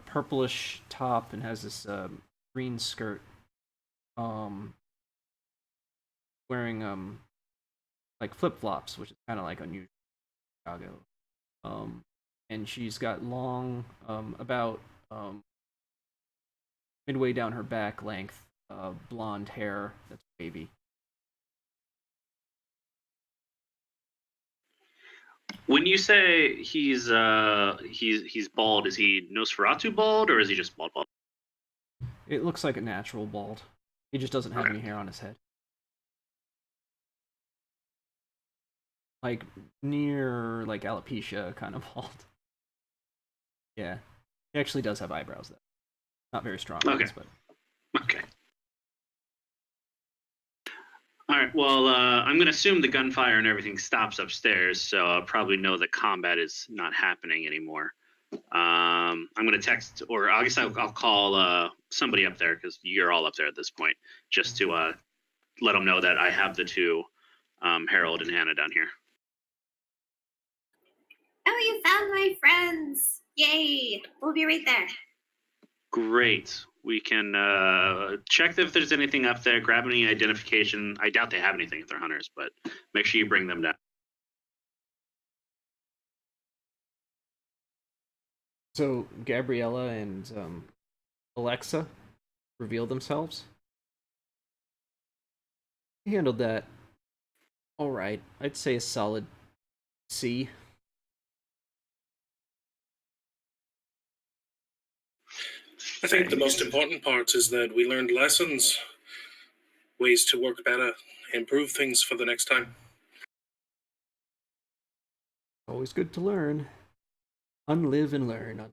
Speaker 1: purplish top and has this green skirt. Wearing like flip flops, which is kind of like unusual in Chicago. And she's got long, about midway down her back length, blonde hair that's wavy.
Speaker 4: When you say he's bald, is he Nosferatu bald or is he just bald?
Speaker 1: It looks like a natural bald. He just doesn't have any hair on his head. Like near like alopecia kind of bald. Yeah, he actually does have eyebrows though. Not very strong.
Speaker 4: Okay.
Speaker 1: Ones, but
Speaker 4: okay. All right. Well, I'm going to assume the gunfire and everything stops upstairs, so I'll probably know that combat is not happening anymore. I'm going to text, or I guess I'll call somebody up there because you're all up there at this point, just to let them know that I have the two, Harold and Hannah, down here.
Speaker 3: Oh, you found my friends! Yay! We'll be right there.
Speaker 4: Great. We can check if there's anything up there, grab any identification. I doubt they have anything if they're hunters, but make sure you bring them down.
Speaker 1: so Gabriella and Alexa reveal themselves. He handled that all right. I'd say a solid C.
Speaker 2: I think the most important part is that we learned lessons, ways to work better, improve things for the next time.
Speaker 1: Always good to learn. Unlive and learn.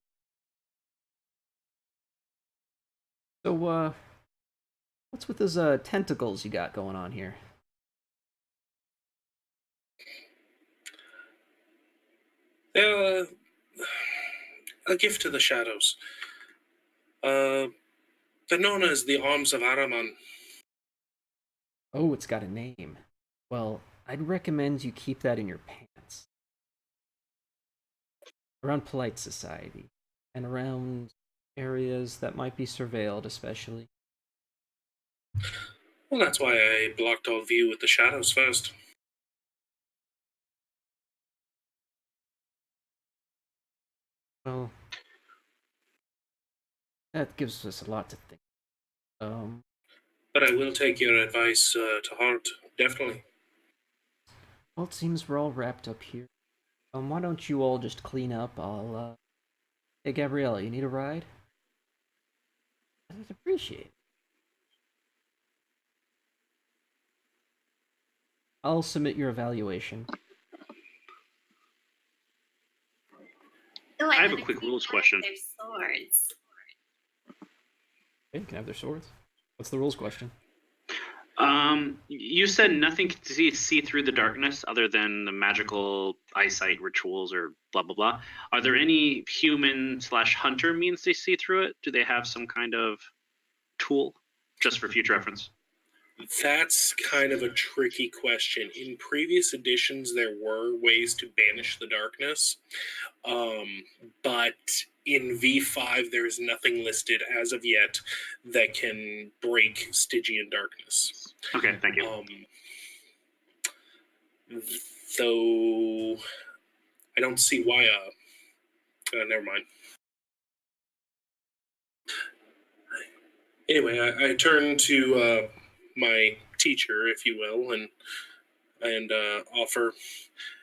Speaker 1: So, what's with those tentacles you got going on here?
Speaker 2: They're a gift to the shadows. They're known as the Arms of Araman.
Speaker 1: Oh, it's got a name. Well, I'd recommend you keep that in your pants. Around polite society. And around areas that might be surveilled, especially.
Speaker 2: Well, that's why I blocked all view with the shadows first.
Speaker 1: Well, that gives us a lot to think.
Speaker 2: But I will take your advice to heart, definitely.
Speaker 1: Well, it seems we're all wrapped up here. Why don't you all just clean up? Hey, Gabriella, you need a ride? I'd appreciate it. I'll submit your evaluation.
Speaker 3: Oh,
Speaker 4: I have a quick rules question.
Speaker 3: Their swords.
Speaker 1: They can have their swords. What's the rules question?
Speaker 4: You said nothing can see through the darkness other than the magical eyesight rituals or blah blah blah. Are there any human/hunter means they see through it? Do they have some kind of tool, just for future reference?
Speaker 2: That's kind of a tricky question. In previous editions, there were ways to banish the darkness, but in V5, there is nothing listed as of yet that can break Stygian darkness.
Speaker 4: Okay, thank you.
Speaker 2: Though I don't see why. Never mind. Anyway, I turn to my teacher, if you will, and offer,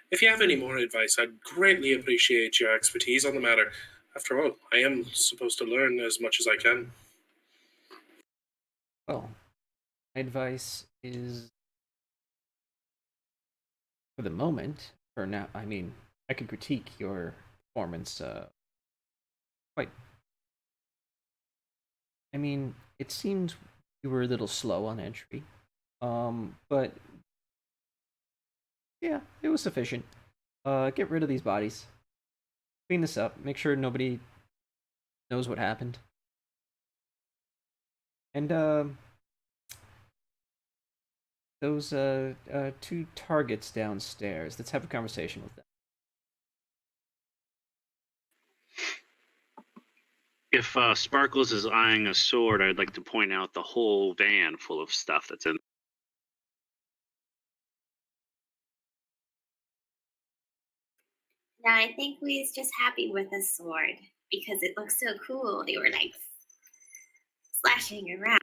Speaker 2: if you have any more advice, I'd greatly appreciate your expertise on the matter. After all, I am supposed to learn as much as I can.
Speaker 1: Well, my advice is, for the moment, for now, I mean, I could critique your performance quite. I mean, it seemed you were a little slow on entry. But yeah, it was sufficient. Get rid of these bodies. Clean this up. Make sure nobody knows what happened. And those two targets downstairs. Let's have a conversation with them.
Speaker 4: If Sparkles is eyeing a sword, I'd like to point out the whole van full of stuff that's in.
Speaker 3: No, I think we was just happy with the sword because it looked so cool. They were like slashing around.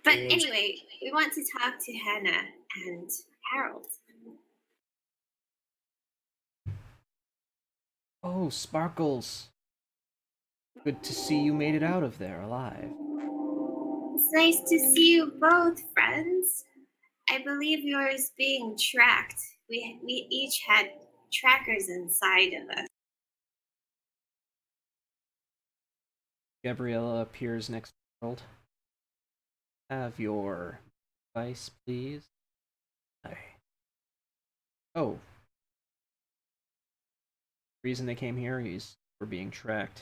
Speaker 3: But anyway, we want to talk to Hannah and Harold.
Speaker 1: Oh, Sparkles. Good to see you made it out of there alive.
Speaker 3: It's nice to see you both, friends. I believe yours being tracked. We each had trackers inside of us.
Speaker 1: Gabriella appears next to Harold. Have your device, please. Oh. The reason they came here is for being tracked.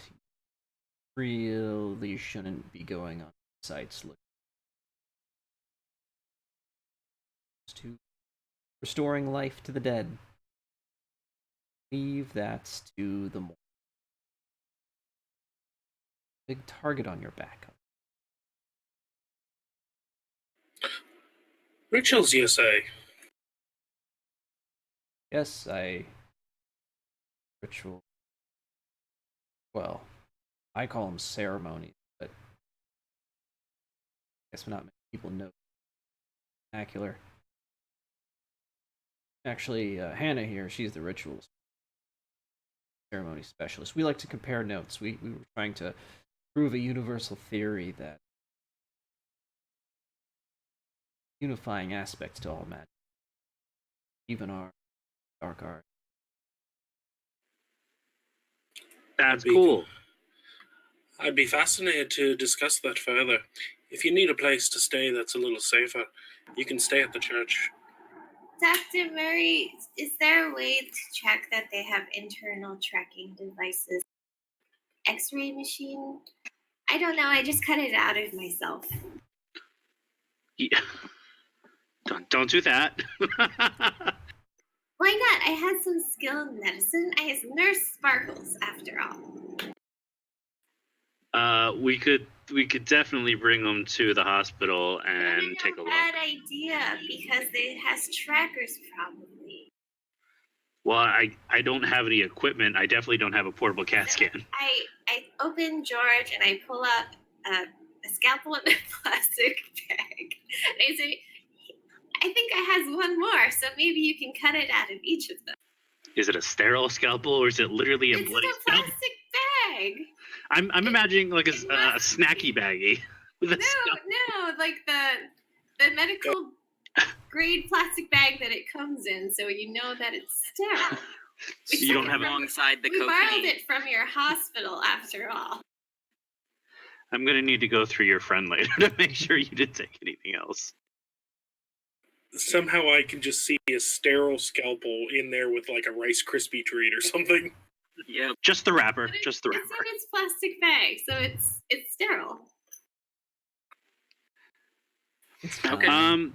Speaker 1: Really shouldn't be going on sites looking to restoring life to the dead. Leave that to the more big target on your back.
Speaker 2: Rituals, you say?
Speaker 1: Yes, ritual. Well, I call them ceremonies, but I guess not many people know vernacular. Actually, Hannah here, she's the rituals ceremony specialist. We like to compare notes. We were trying to prove a universal theory that unifying aspects to all magic, even our dark art.
Speaker 4: That's cool.
Speaker 2: I'd be fascinated to discuss that further. If you need a place to stay that's a little safer, you can stay at the church.
Speaker 3: Dr. Murray, is there a way to check that they have internal tracking devices? X-ray machine? I don't know, I just cut it out of myself.
Speaker 4: Yeah. Don't do that.
Speaker 3: Why not? I had some skill in medicine. I was Nurse Sparkles, after all.
Speaker 4: We could definitely bring them to the hospital and take a look.
Speaker 3: Bad idea, because it has trackers probably.
Speaker 4: Well, I don't have any equipment. I definitely don't have a portable CAT scan.
Speaker 3: I open George and I pull up a scalpel in a plastic bag. And I say, I think I has one more, so maybe you can cut it out of each of them.
Speaker 4: Is it a sterile scalpel or is it literally a bloody
Speaker 3: scalpel? It's a plastic bag.
Speaker 4: I'm imagining like a snacky baggie. With
Speaker 3: no, like the medical grade plastic bag that it comes in, so you know that it's sterile.
Speaker 4: So you don't have
Speaker 5: alongside the
Speaker 3: we
Speaker 5: cocaine.
Speaker 3: borrowed it from your hospital, after all.
Speaker 4: I'm gonna need to go through your friend later to make sure you didn't take anything else.
Speaker 2: Somehow I can just see a sterile scalpel in there with like a Rice Krispie treat or something.
Speaker 4: Yeah, just the wrapper. Just the wrapper.
Speaker 3: It's in its plastic bag, so it's sterile.
Speaker 1: It's fine.
Speaker 4: Okay.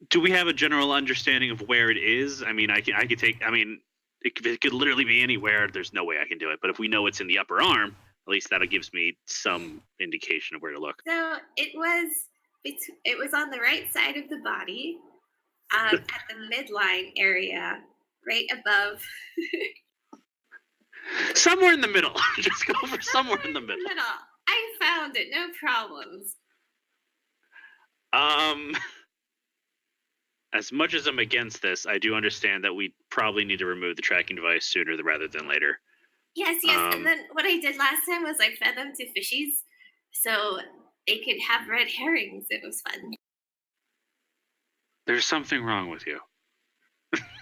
Speaker 4: Do we have a general understanding of where it is? I mean, I could take. I mean, it could literally be anywhere. There's no way I can do it. But if we know it's in the upper arm, at least that gives me some indication of where to look.
Speaker 3: So it was on the right side of the body, at the midline area, right above.
Speaker 4: Somewhere in the middle. Just go for somewhere in the middle.
Speaker 3: I found it. No problems.
Speaker 4: As much as I'm against this, I do understand that we probably need to remove the tracking device sooner rather than later.
Speaker 3: Yes. And then what I did last time was I fed them to fishies, so they could have red herrings. It was fun.
Speaker 4: There's something wrong with you.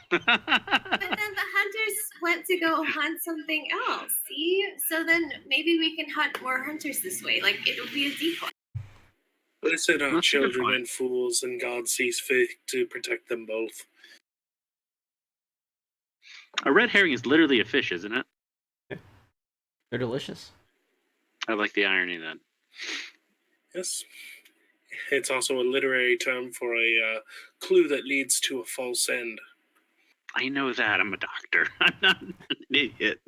Speaker 3: But then the hunters went to go hunt something else. See? So then maybe we can hunt more hunters this way. Like, it'll be a decoy.
Speaker 2: Blessed are
Speaker 4: That's a good
Speaker 2: children
Speaker 4: point.
Speaker 2: and fools, and God sees fit to protect them both.
Speaker 4: A red herring is literally a fish, isn't it?
Speaker 1: They're delicious.
Speaker 4: I like the irony then.
Speaker 2: Yes. It's also a literary term for a clue that leads to a false end.
Speaker 4: I know that. I'm a doctor. I'm not an idiot.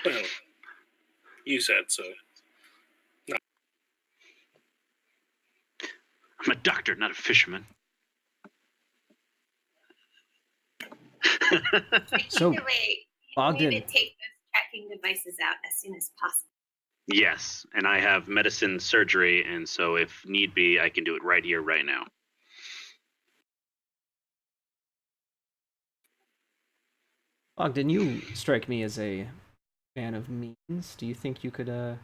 Speaker 2: Well, you said so.
Speaker 4: I'm a doctor, not a fisherman.
Speaker 1: So,
Speaker 3: Either way,
Speaker 1: Bogdan,
Speaker 3: we need to take those tracking devices out as soon as possible.
Speaker 4: Yes, and I have medicine surgery, and so if need be, I can do it right here, right now.
Speaker 1: Bogdan, you strike me as a fan of means. Do you think you could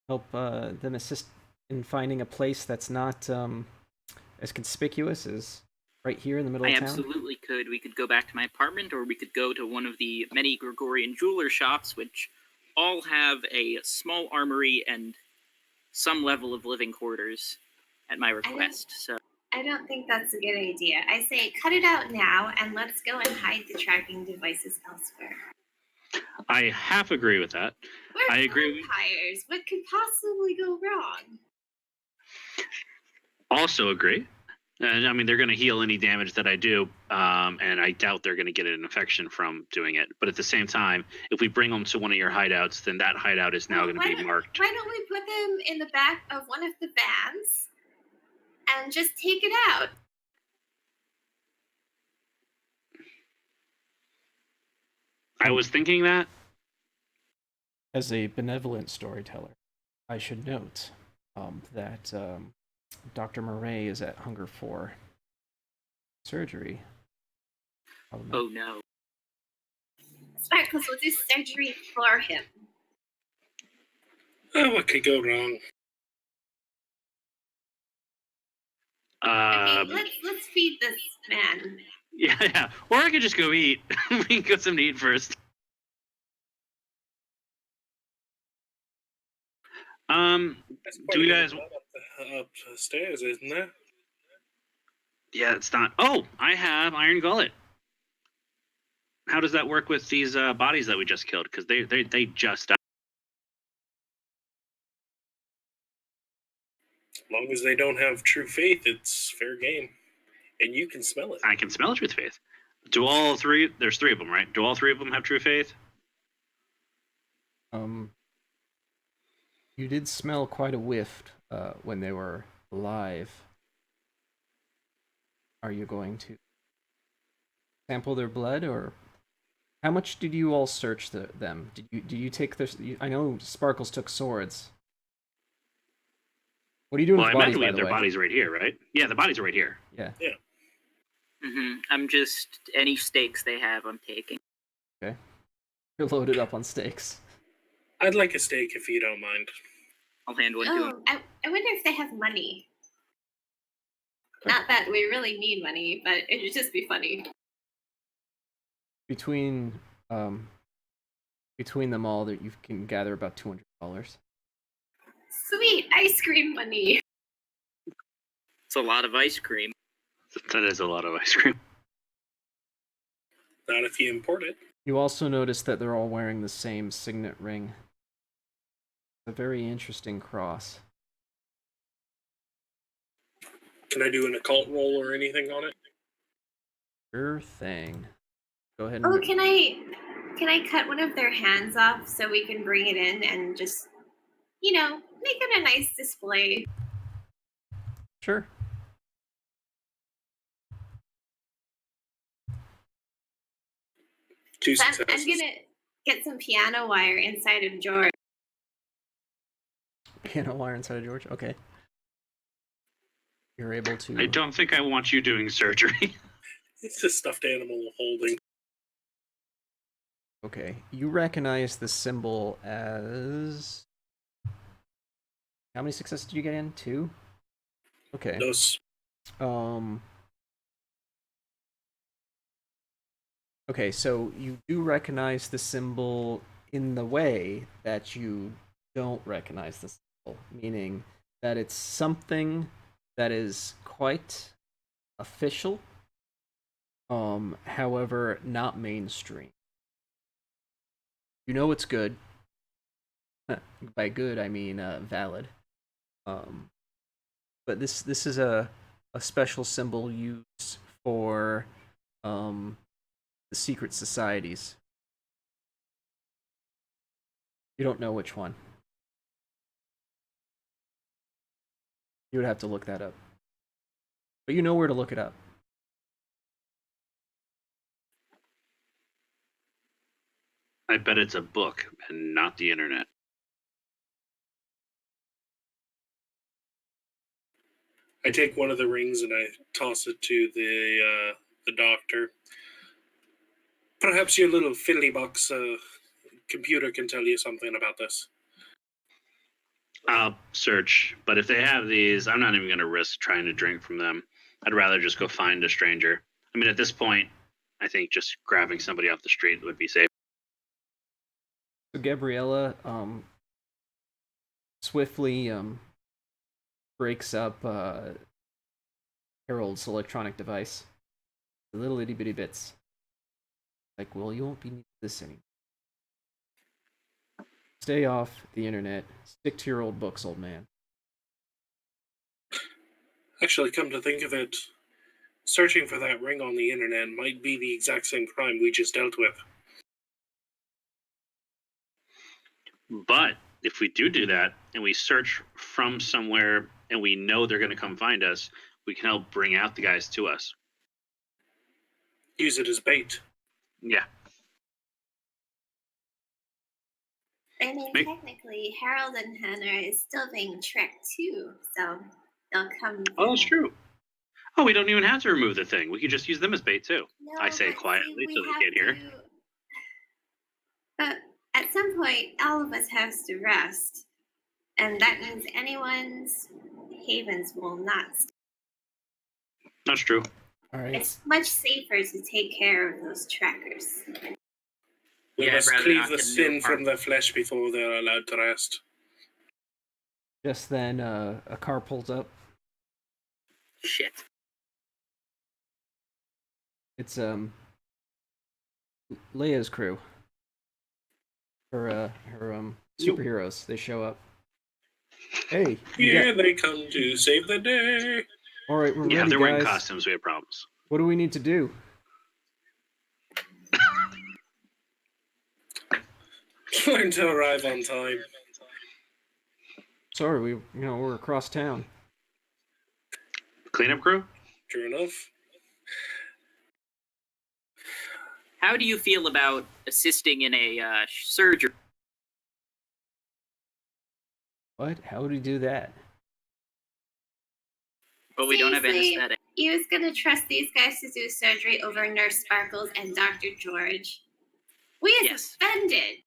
Speaker 1: help them assist in finding a place that's not as conspicuous as right here in the middle
Speaker 5: I
Speaker 1: of town?
Speaker 5: absolutely could. We could go back to my apartment, or we could go to one of the many Gregorian jeweler shops, which all have a small armory and some level of living quarters at my request. So
Speaker 3: I don't think that's a good idea. I say cut it out now and let's go and hide the tracking devices elsewhere.
Speaker 4: I half agree with that.
Speaker 3: We're
Speaker 4: I agree.
Speaker 3: vampires. What could possibly go wrong?
Speaker 4: Also agree. And I mean, they're going to heal any damage that I do, and I doubt they're going to get an infection from doing it. But at the same time, if we bring them to one of your hideouts, then that hideout is now going to be marked.
Speaker 3: Why don't we put them in the back of one of the vans and just take it out?
Speaker 4: I was thinking that.
Speaker 1: As a benevolent storyteller, I should note that Dr. Murray is at Hunger for surgery.
Speaker 5: oh no.
Speaker 3: Sparkles will do surgery for him.
Speaker 2: Oh, what could go wrong?
Speaker 3: Okay, let's feed this man.
Speaker 4: Yeah. Or I could just go eat. We can get something to eat first. Do you guys?
Speaker 2: Up the stairs, isn't there?
Speaker 4: Yeah, it's not. Oh, I have Iron Gullet. How does that work with these bodies that we just killed? Because they just died.
Speaker 2: As long as they don't have true faith, it's fair game. And you can smell it.
Speaker 4: I can smell truth faith. Do all three? There's three of them, right? Do all three of them have true faith?
Speaker 1: You did smell quite a whiff when they were alive. Are you going to sample their blood, or how much did you all search them? Did you take their? I know Sparkles took swords. What are you doing
Speaker 4: Well,
Speaker 1: with
Speaker 4: I
Speaker 1: bodies,
Speaker 4: imagine we
Speaker 1: by
Speaker 4: have
Speaker 1: the
Speaker 4: their
Speaker 1: way?
Speaker 4: bodies right here, right? Yeah, the bodies are right here.
Speaker 1: Yeah.
Speaker 5: I'm just any steaks they have, I'm taking.
Speaker 1: Okay. You're loaded up on steaks.
Speaker 2: I'd like a steak if you don't mind.
Speaker 5: I'll hand one to him.
Speaker 3: I wonder if they have money. Not that we really need money, but it would just be funny.
Speaker 1: Between them all, that you can gather about $200.
Speaker 3: Sweet ice cream money.
Speaker 5: It's a lot of ice cream.
Speaker 4: That is a lot of ice cream.
Speaker 2: Not if you import it.
Speaker 1: You also notice that they're all wearing the same signet ring. A very interesting cross.
Speaker 2: Can I do an occult roll or anything on it?
Speaker 1: Sure thing. Go ahead and
Speaker 3: Oh, can I cut one of their hands off so we can bring it in and just, make it a nice display?
Speaker 1: Sure.
Speaker 2: Two
Speaker 3: I'm
Speaker 2: successes.
Speaker 3: gonna get some piano wire inside of George.
Speaker 1: Piano wire inside of George? Okay. You're able to...
Speaker 4: I don't think I want you doing surgery.
Speaker 2: It's a stuffed animal holding.
Speaker 1: Okay. You recognize the symbol as... How many successes did you get in? 2? Okay.
Speaker 2: Those.
Speaker 1: Okay, so you do recognize the symbol in the way that you don't recognize the meaning that it's something that is quite official, however, not mainstream. You know it's good. By good, I mean valid. But this is a special symbol used for the secret societies. You don't know which one. You would have to look that up. But you know where to look it up.
Speaker 4: I bet it's a book and not the internet.
Speaker 2: I take one of the rings and I toss it to the doctor. Perhaps your little fiddly box computer can tell you something about this.
Speaker 4: I'll search, but if they have these, I'm not even going to risk trying to drink from them. I'd rather just go find a stranger. I mean, at this point, I think just grabbing somebody off the street would be safe.
Speaker 1: So Gabriella swiftly breaks up Harold's electronic device. The little itty bitty bits. Like, well, you won't be needing this anymore. Stay off the internet. Stick to your old books, old man.
Speaker 2: Actually, come to think of it, searching for that ring on the internet might be the exact same crime we just dealt with.
Speaker 4: But if we do that, and we search from somewhere, and we know they're going to come find us, we can help bring out the guys to us.
Speaker 2: Use it as bait.
Speaker 4: Yeah.
Speaker 3: I mean, technically, Harold and Hannah is still being tracked too, so they'll come.
Speaker 4: Oh, that's true. Oh, we don't even have to remove the thing. We could just use them as bait too.
Speaker 3: No,
Speaker 4: I say
Speaker 3: but
Speaker 4: quietly
Speaker 3: see,
Speaker 4: so they can't hear.
Speaker 3: But at some point, all of us have to rest, and that means anyone's havens will not.
Speaker 4: That's true.
Speaker 1: All right.
Speaker 3: It's much safer to take care of those trackers.
Speaker 2: We must cleave the sin from their flesh before they're allowed to rest.
Speaker 1: Just then, a car pulls up.
Speaker 5: Shit.
Speaker 1: It's Leah's crew. Her superheroes. They show up. Hey.
Speaker 2: Here they come to save the day.
Speaker 1: All right, we're ready,
Speaker 4: Yeah, they're
Speaker 1: guys.
Speaker 4: wearing costumes. We have problems.
Speaker 1: What do we need to do?
Speaker 2: Learn to arrive on time.
Speaker 1: Sorry, we're across town.
Speaker 4: Cleanup crew?
Speaker 2: True enough.
Speaker 5: How do you feel about assisting in a surgery?
Speaker 1: What? How would we do that?
Speaker 5: But we don't have anesthetic.
Speaker 3: You was gonna trust these guys to do surgery over Nurse Sparkles and Dr. George. We are suspended.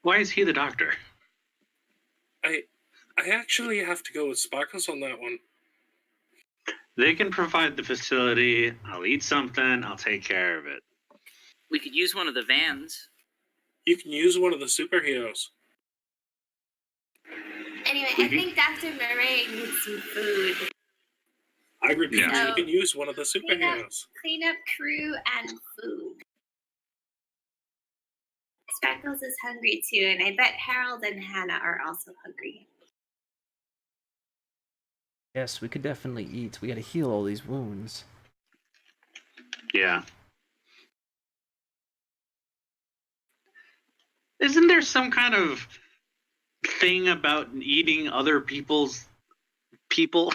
Speaker 4: Why is he the doctor?
Speaker 2: I actually have to go with Sparkles on that one.
Speaker 4: They can provide the facility. I'll eat something. I'll take care of it.
Speaker 5: We could use one of the vans.
Speaker 2: You can use one of the superheroes.
Speaker 3: Anyway, I think Dr. Murray needs some food.
Speaker 2: I repeat,
Speaker 3: So,
Speaker 2: you can use one of the superheroes.
Speaker 3: Cleanup crew and food. Sparkles is hungry too, and I bet Harold and Hannah are also hungry.
Speaker 1: Yes, we could definitely eat. We gotta heal all these wounds.
Speaker 4: Yeah. Isn't there some kind of thing about eating other people's people?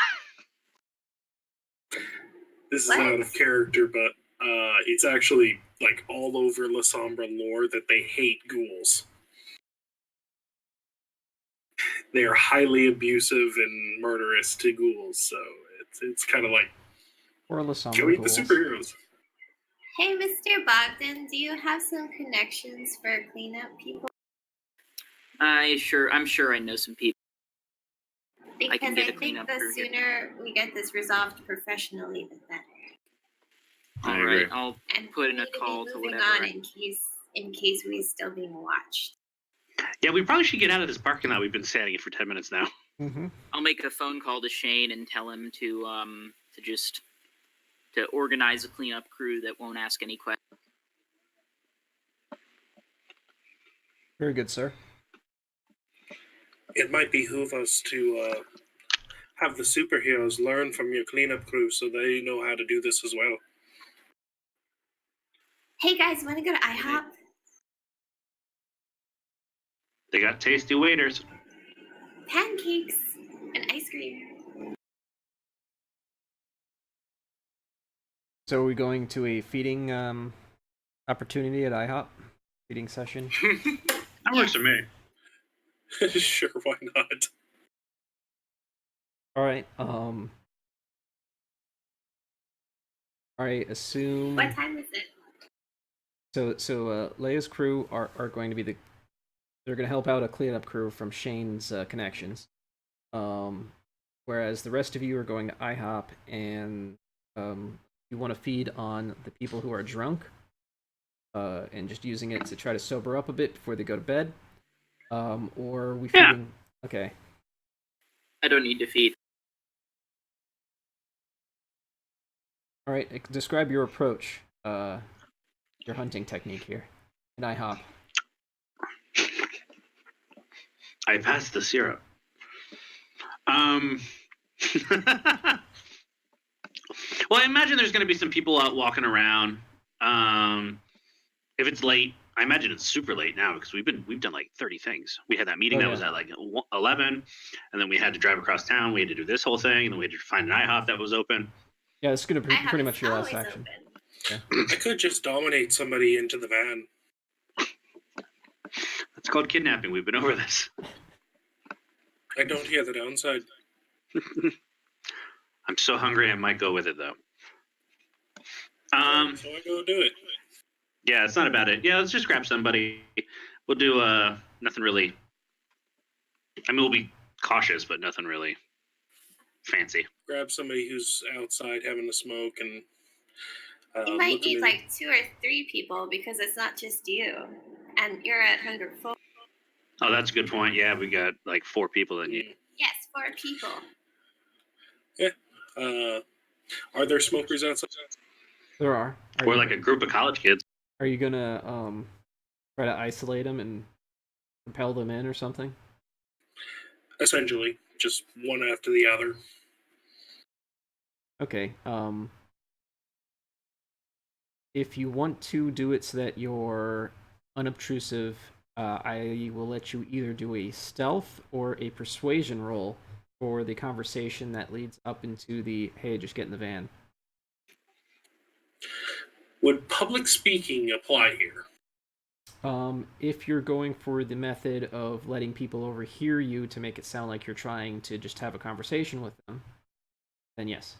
Speaker 2: This is out of character, but it's actually like all over La Sombra lore that they hate ghouls. They are highly abusive and murderous to ghouls, so it's kind of like
Speaker 1: Or La Sombra
Speaker 2: go eat
Speaker 1: ghouls.
Speaker 2: the superheroes.
Speaker 3: Hey, Mr. Bogdan, do you have some connections for cleanup people?
Speaker 5: I'm sure I know some people.
Speaker 3: Because
Speaker 5: I can get a
Speaker 3: think
Speaker 5: cleanup
Speaker 3: the
Speaker 5: crew here.
Speaker 3: sooner we get this resolved professionally, the better.
Speaker 4: I
Speaker 5: All
Speaker 4: agree.
Speaker 5: right, I'll
Speaker 3: And
Speaker 5: put in
Speaker 3: we
Speaker 5: a
Speaker 3: need to be
Speaker 5: call to
Speaker 3: moving
Speaker 5: whatever.
Speaker 3: on in case we're still being watched.
Speaker 4: Yeah, we probably should get out of this parking lot. We've been standing it for 10 minutes now.
Speaker 1: Mm-hmm.
Speaker 5: I'll make a phone call to Shane and tell him to organize a cleanup crew that won't ask any questions.
Speaker 1: Very good, sir.
Speaker 2: It might behoove us to have the superheroes learn from your cleanup crew so they know how to do this as well.
Speaker 3: Hey guys, want to go to IHOP?
Speaker 4: They got tasty waiters.
Speaker 3: Pancakes and ice cream.
Speaker 1: So are we going to a feeding opportunity at IHOP? Feeding session?
Speaker 4: That works for me.
Speaker 2: Sure, why not?
Speaker 1: Alright, alright, assume...
Speaker 3: What time is it?
Speaker 1: So Leia's crew are going to be they're going to help out a cleanup crew from Shane's connections. Whereas the rest of you are going to IHOP and you want to feed on the people who are drunk and just using it to try to sober up a bit before they go to bed. Or are we feeding... Okay.
Speaker 5: I don't need to feed.
Speaker 1: Alright, describe your approach, your hunting technique here in IHOP.
Speaker 4: I passed the syrup. Well, I imagine there's going to be some people out walking around. If it's late, I imagine it's super late now because we've done like 30 things. We had that meeting that was at like 11, and then we had to drive across town. We had to do this whole thing, and then we had to find an IHOP that was open.
Speaker 1: Yeah, it's going to be pretty much your last
Speaker 3: always
Speaker 1: action.
Speaker 3: open.
Speaker 1: Yeah.
Speaker 2: I could just dominate somebody into the van.
Speaker 4: That's called kidnapping. We've been over this.
Speaker 2: I don't hear the downside.
Speaker 4: I'm so hungry, I might go with it though.
Speaker 2: So I go do it.
Speaker 4: Yeah, it's not about it. Yeah, let's just grab somebody. We'll do nothing really. I mean, we'll be cautious, but nothing really fancy.
Speaker 2: Grab somebody who's outside having a smoke and.
Speaker 3: You might need like 2 or 3 people because it's not just you, and you're at 104.
Speaker 4: Oh, that's a good point. Yeah, we got like 4 people in here.
Speaker 3: Yes, 4 people.
Speaker 2: Yeah. Are there smokers outside?
Speaker 1: There are.
Speaker 4: Or like a group of college kids.
Speaker 1: Are you gonna try to isolate them and compel them in or something?
Speaker 2: Essentially, just one after the other.
Speaker 1: Okay. If you want to do it so that you're unobtrusive, I will let you either do a stealth or a persuasion roll for the conversation that leads up into the, hey, just get in the van.
Speaker 2: Would public speaking apply here?
Speaker 1: If you're going for the method of letting people overhear you to make it sound like you're trying to just have a conversation with them, then yes.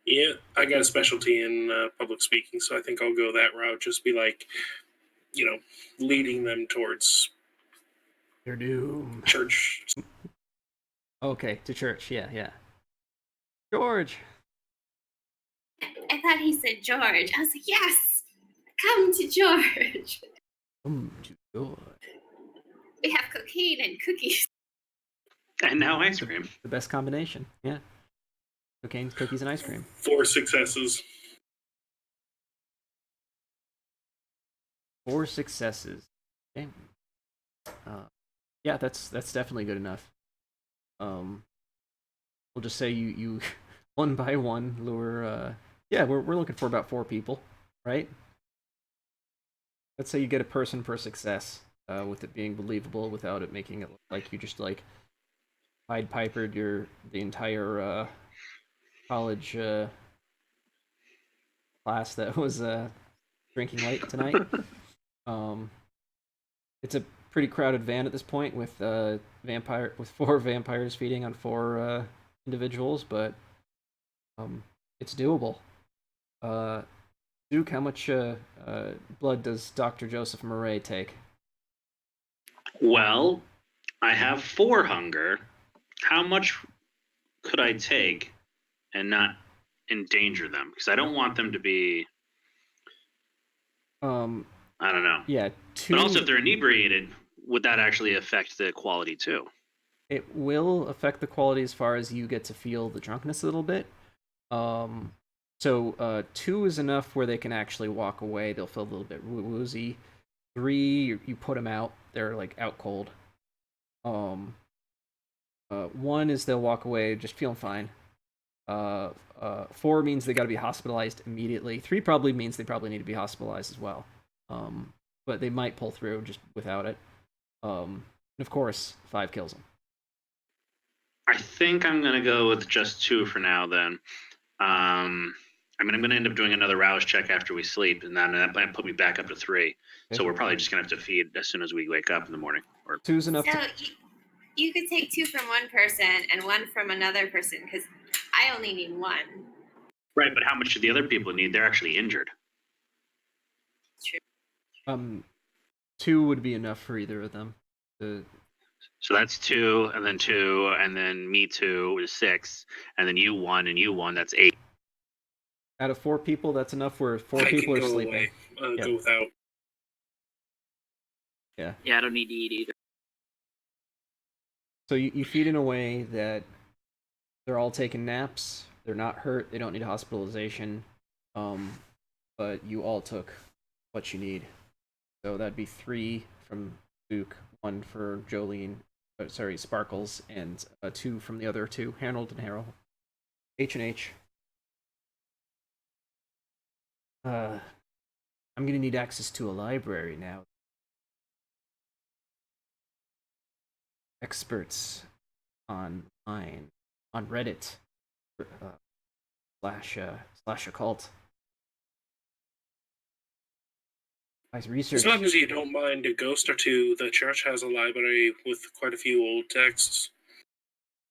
Speaker 2: Yeah, I got a specialty in public speaking, so I think I'll go that route. Just be like, leading them towards
Speaker 1: Their doom.
Speaker 2: church.
Speaker 1: Okay, to church, yeah. George!
Speaker 3: I thought he said George. I was like, yes! Come to George.
Speaker 1: Come to George.
Speaker 3: We have cocaine and cookies.
Speaker 4: And now ice cream.
Speaker 1: The best combination, yeah. Cocaine, cookies, and ice cream.
Speaker 2: 4 successes.
Speaker 1: 4 successes. Okay. Yeah, that's definitely good enough. We'll just say you one by one lure. Yeah, we're looking for about 4 people, right? Let's say you get a person per success, with it being believable without it making it look like you just like Pied Pipered the entire college class that was drinking late tonight. It's a pretty crowded van at this point with 4 vampires feeding on 4 individuals, but it's doable. Duke, how much blood does Dr. Joseph Murray take?
Speaker 4: Well, I have 4 hunger. How much could I take and not endanger them? Because I don't want them to be. I don't know.
Speaker 1: Yeah,
Speaker 4: but also, if they're inebriated, would that actually affect the quality too?
Speaker 1: It will affect the quality as far as you get to feel the drunkenness a little bit. So 2 is enough where they can actually walk away. They'll feel a little bit woozy. 3, you put them out. They're like out cold. 1 is they'll walk away just feeling fine. 4 means they got to be hospitalized immediately. 3 probably means they probably need to be hospitalized as well. But they might pull through just without it. And of course, 5 kills them.
Speaker 4: I think I'm going to go with just 2 for now then. I mean, I'm going to end up doing another rouse check after we sleep, and then that might put me back up to 3. Okay. So we're probably just going to have to feed as soon as we wake up in the morning. Or
Speaker 1: 2's enough.
Speaker 3: So you could take 2 from one person and 1 from another person, because I only need 1.
Speaker 4: Right, but how much do the other people need? They're actually injured.
Speaker 3: True.
Speaker 1: 2 would be enough for either of them.
Speaker 4: So that's 2, and then 2, and then me 2 is 6, and then you 1, and you 1. That's 8.
Speaker 1: Out of 4 people, that's enough where 4 people are sleeping.
Speaker 2: Go without.
Speaker 1: Yeah.
Speaker 5: Yeah, I don't need to eat either.
Speaker 1: So you feed in a way that they're all taking naps. They're not hurt. They don't need hospitalization. But you all took what you need. So that'd be 3 from Duke, 1 for Jolene, Sparkles, and 2 from the other 2, Harold and Harold. H&H. I'm gonna need access to a library now. Experts online, on Reddit, slash occult. Research.
Speaker 2: As long as you don't mind a ghost or 2, the church has a library with quite a few old texts.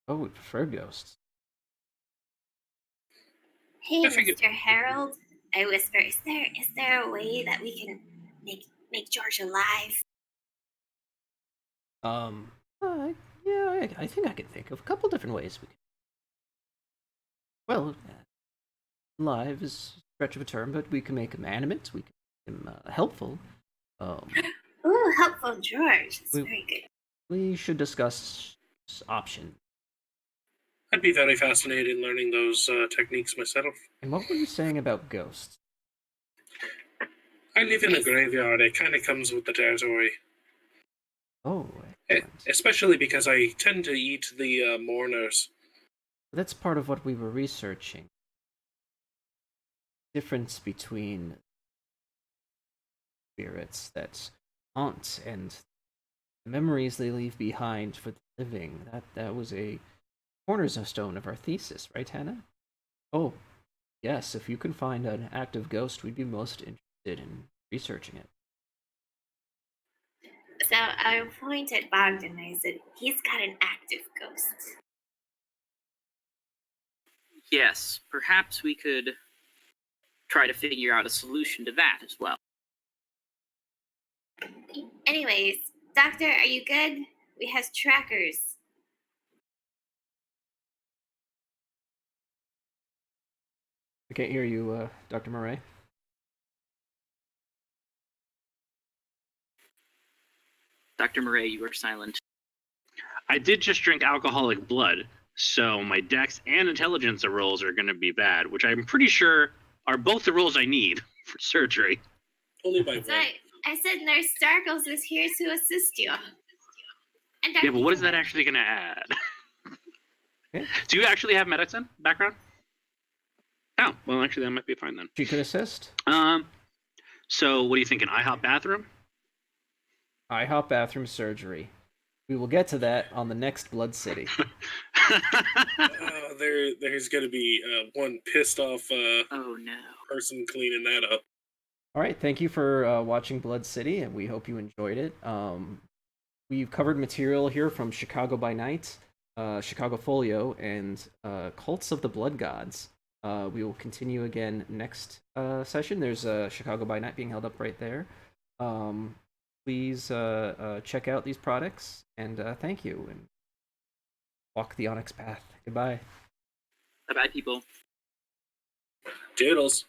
Speaker 1: Oh, we prefer ghosts.
Speaker 3: Hey, Mr. Harold, I whisper, is there a way that we can make George alive?
Speaker 1: Yeah, I think I can think of a couple different ways we can. Well, alive is a stretch of a term, but we can make him animate. We can make him helpful.
Speaker 3: Ooh, helpful George. That's very good.
Speaker 1: We should discuss options.
Speaker 2: I'd be very fascinated in learning those techniques myself.
Speaker 1: And what were you saying about ghosts?
Speaker 2: I live in a graveyard. It kind of comes with the territory.
Speaker 1: Oh,
Speaker 2: especially because I tend to eat the mourners.
Speaker 1: That's part of what we were researching. Difference between spirits that haunt and the memories they leave behind for the living. That was a cornerstone of our thesis, right, Hannah? Oh, yes. If you can find an active ghost, we'd be most interested in researching it.
Speaker 3: So I pointed at Bogdan and I said, he's got an active ghost.
Speaker 5: Yes, perhaps we could try to figure out a solution to that as well.
Speaker 3: Anyways, Doctor, are you good? We have trackers.
Speaker 1: I can't hear you, Dr. Murray.
Speaker 5: Dr. Murray, you are silent.
Speaker 4: I did just drink alcoholic blood, so my dex and intelligence rolls are going to be bad, which I'm pretty sure are both the rolls I need for surgery.
Speaker 2: Only by 1.
Speaker 3: So I said Nurse Starkles is here to assist you. And
Speaker 4: yeah, but what is that actually going to add? Do you actually have medicine background? Oh, well, actually, that might be fine then.
Speaker 1: She could assist.
Speaker 4: So what do you think, an IHOP bathroom?
Speaker 1: IHOP bathroom surgery. We will get to that on the next Blood City.
Speaker 2: There's going to be one pissed off
Speaker 5: oh no
Speaker 2: person cleaning that up.
Speaker 1: All right, thank you for watching Blood City, and we hope you enjoyed it. We've covered material here from Chicago by Night, Chicago Folio, and Cults of the Blood Gods. We will continue again next session. There's Chicago by Night being held up right there. Please check out these products, and thank you, and walk the Onyx path. Goodbye.
Speaker 5: Bye-bye, people.
Speaker 2: Toodles.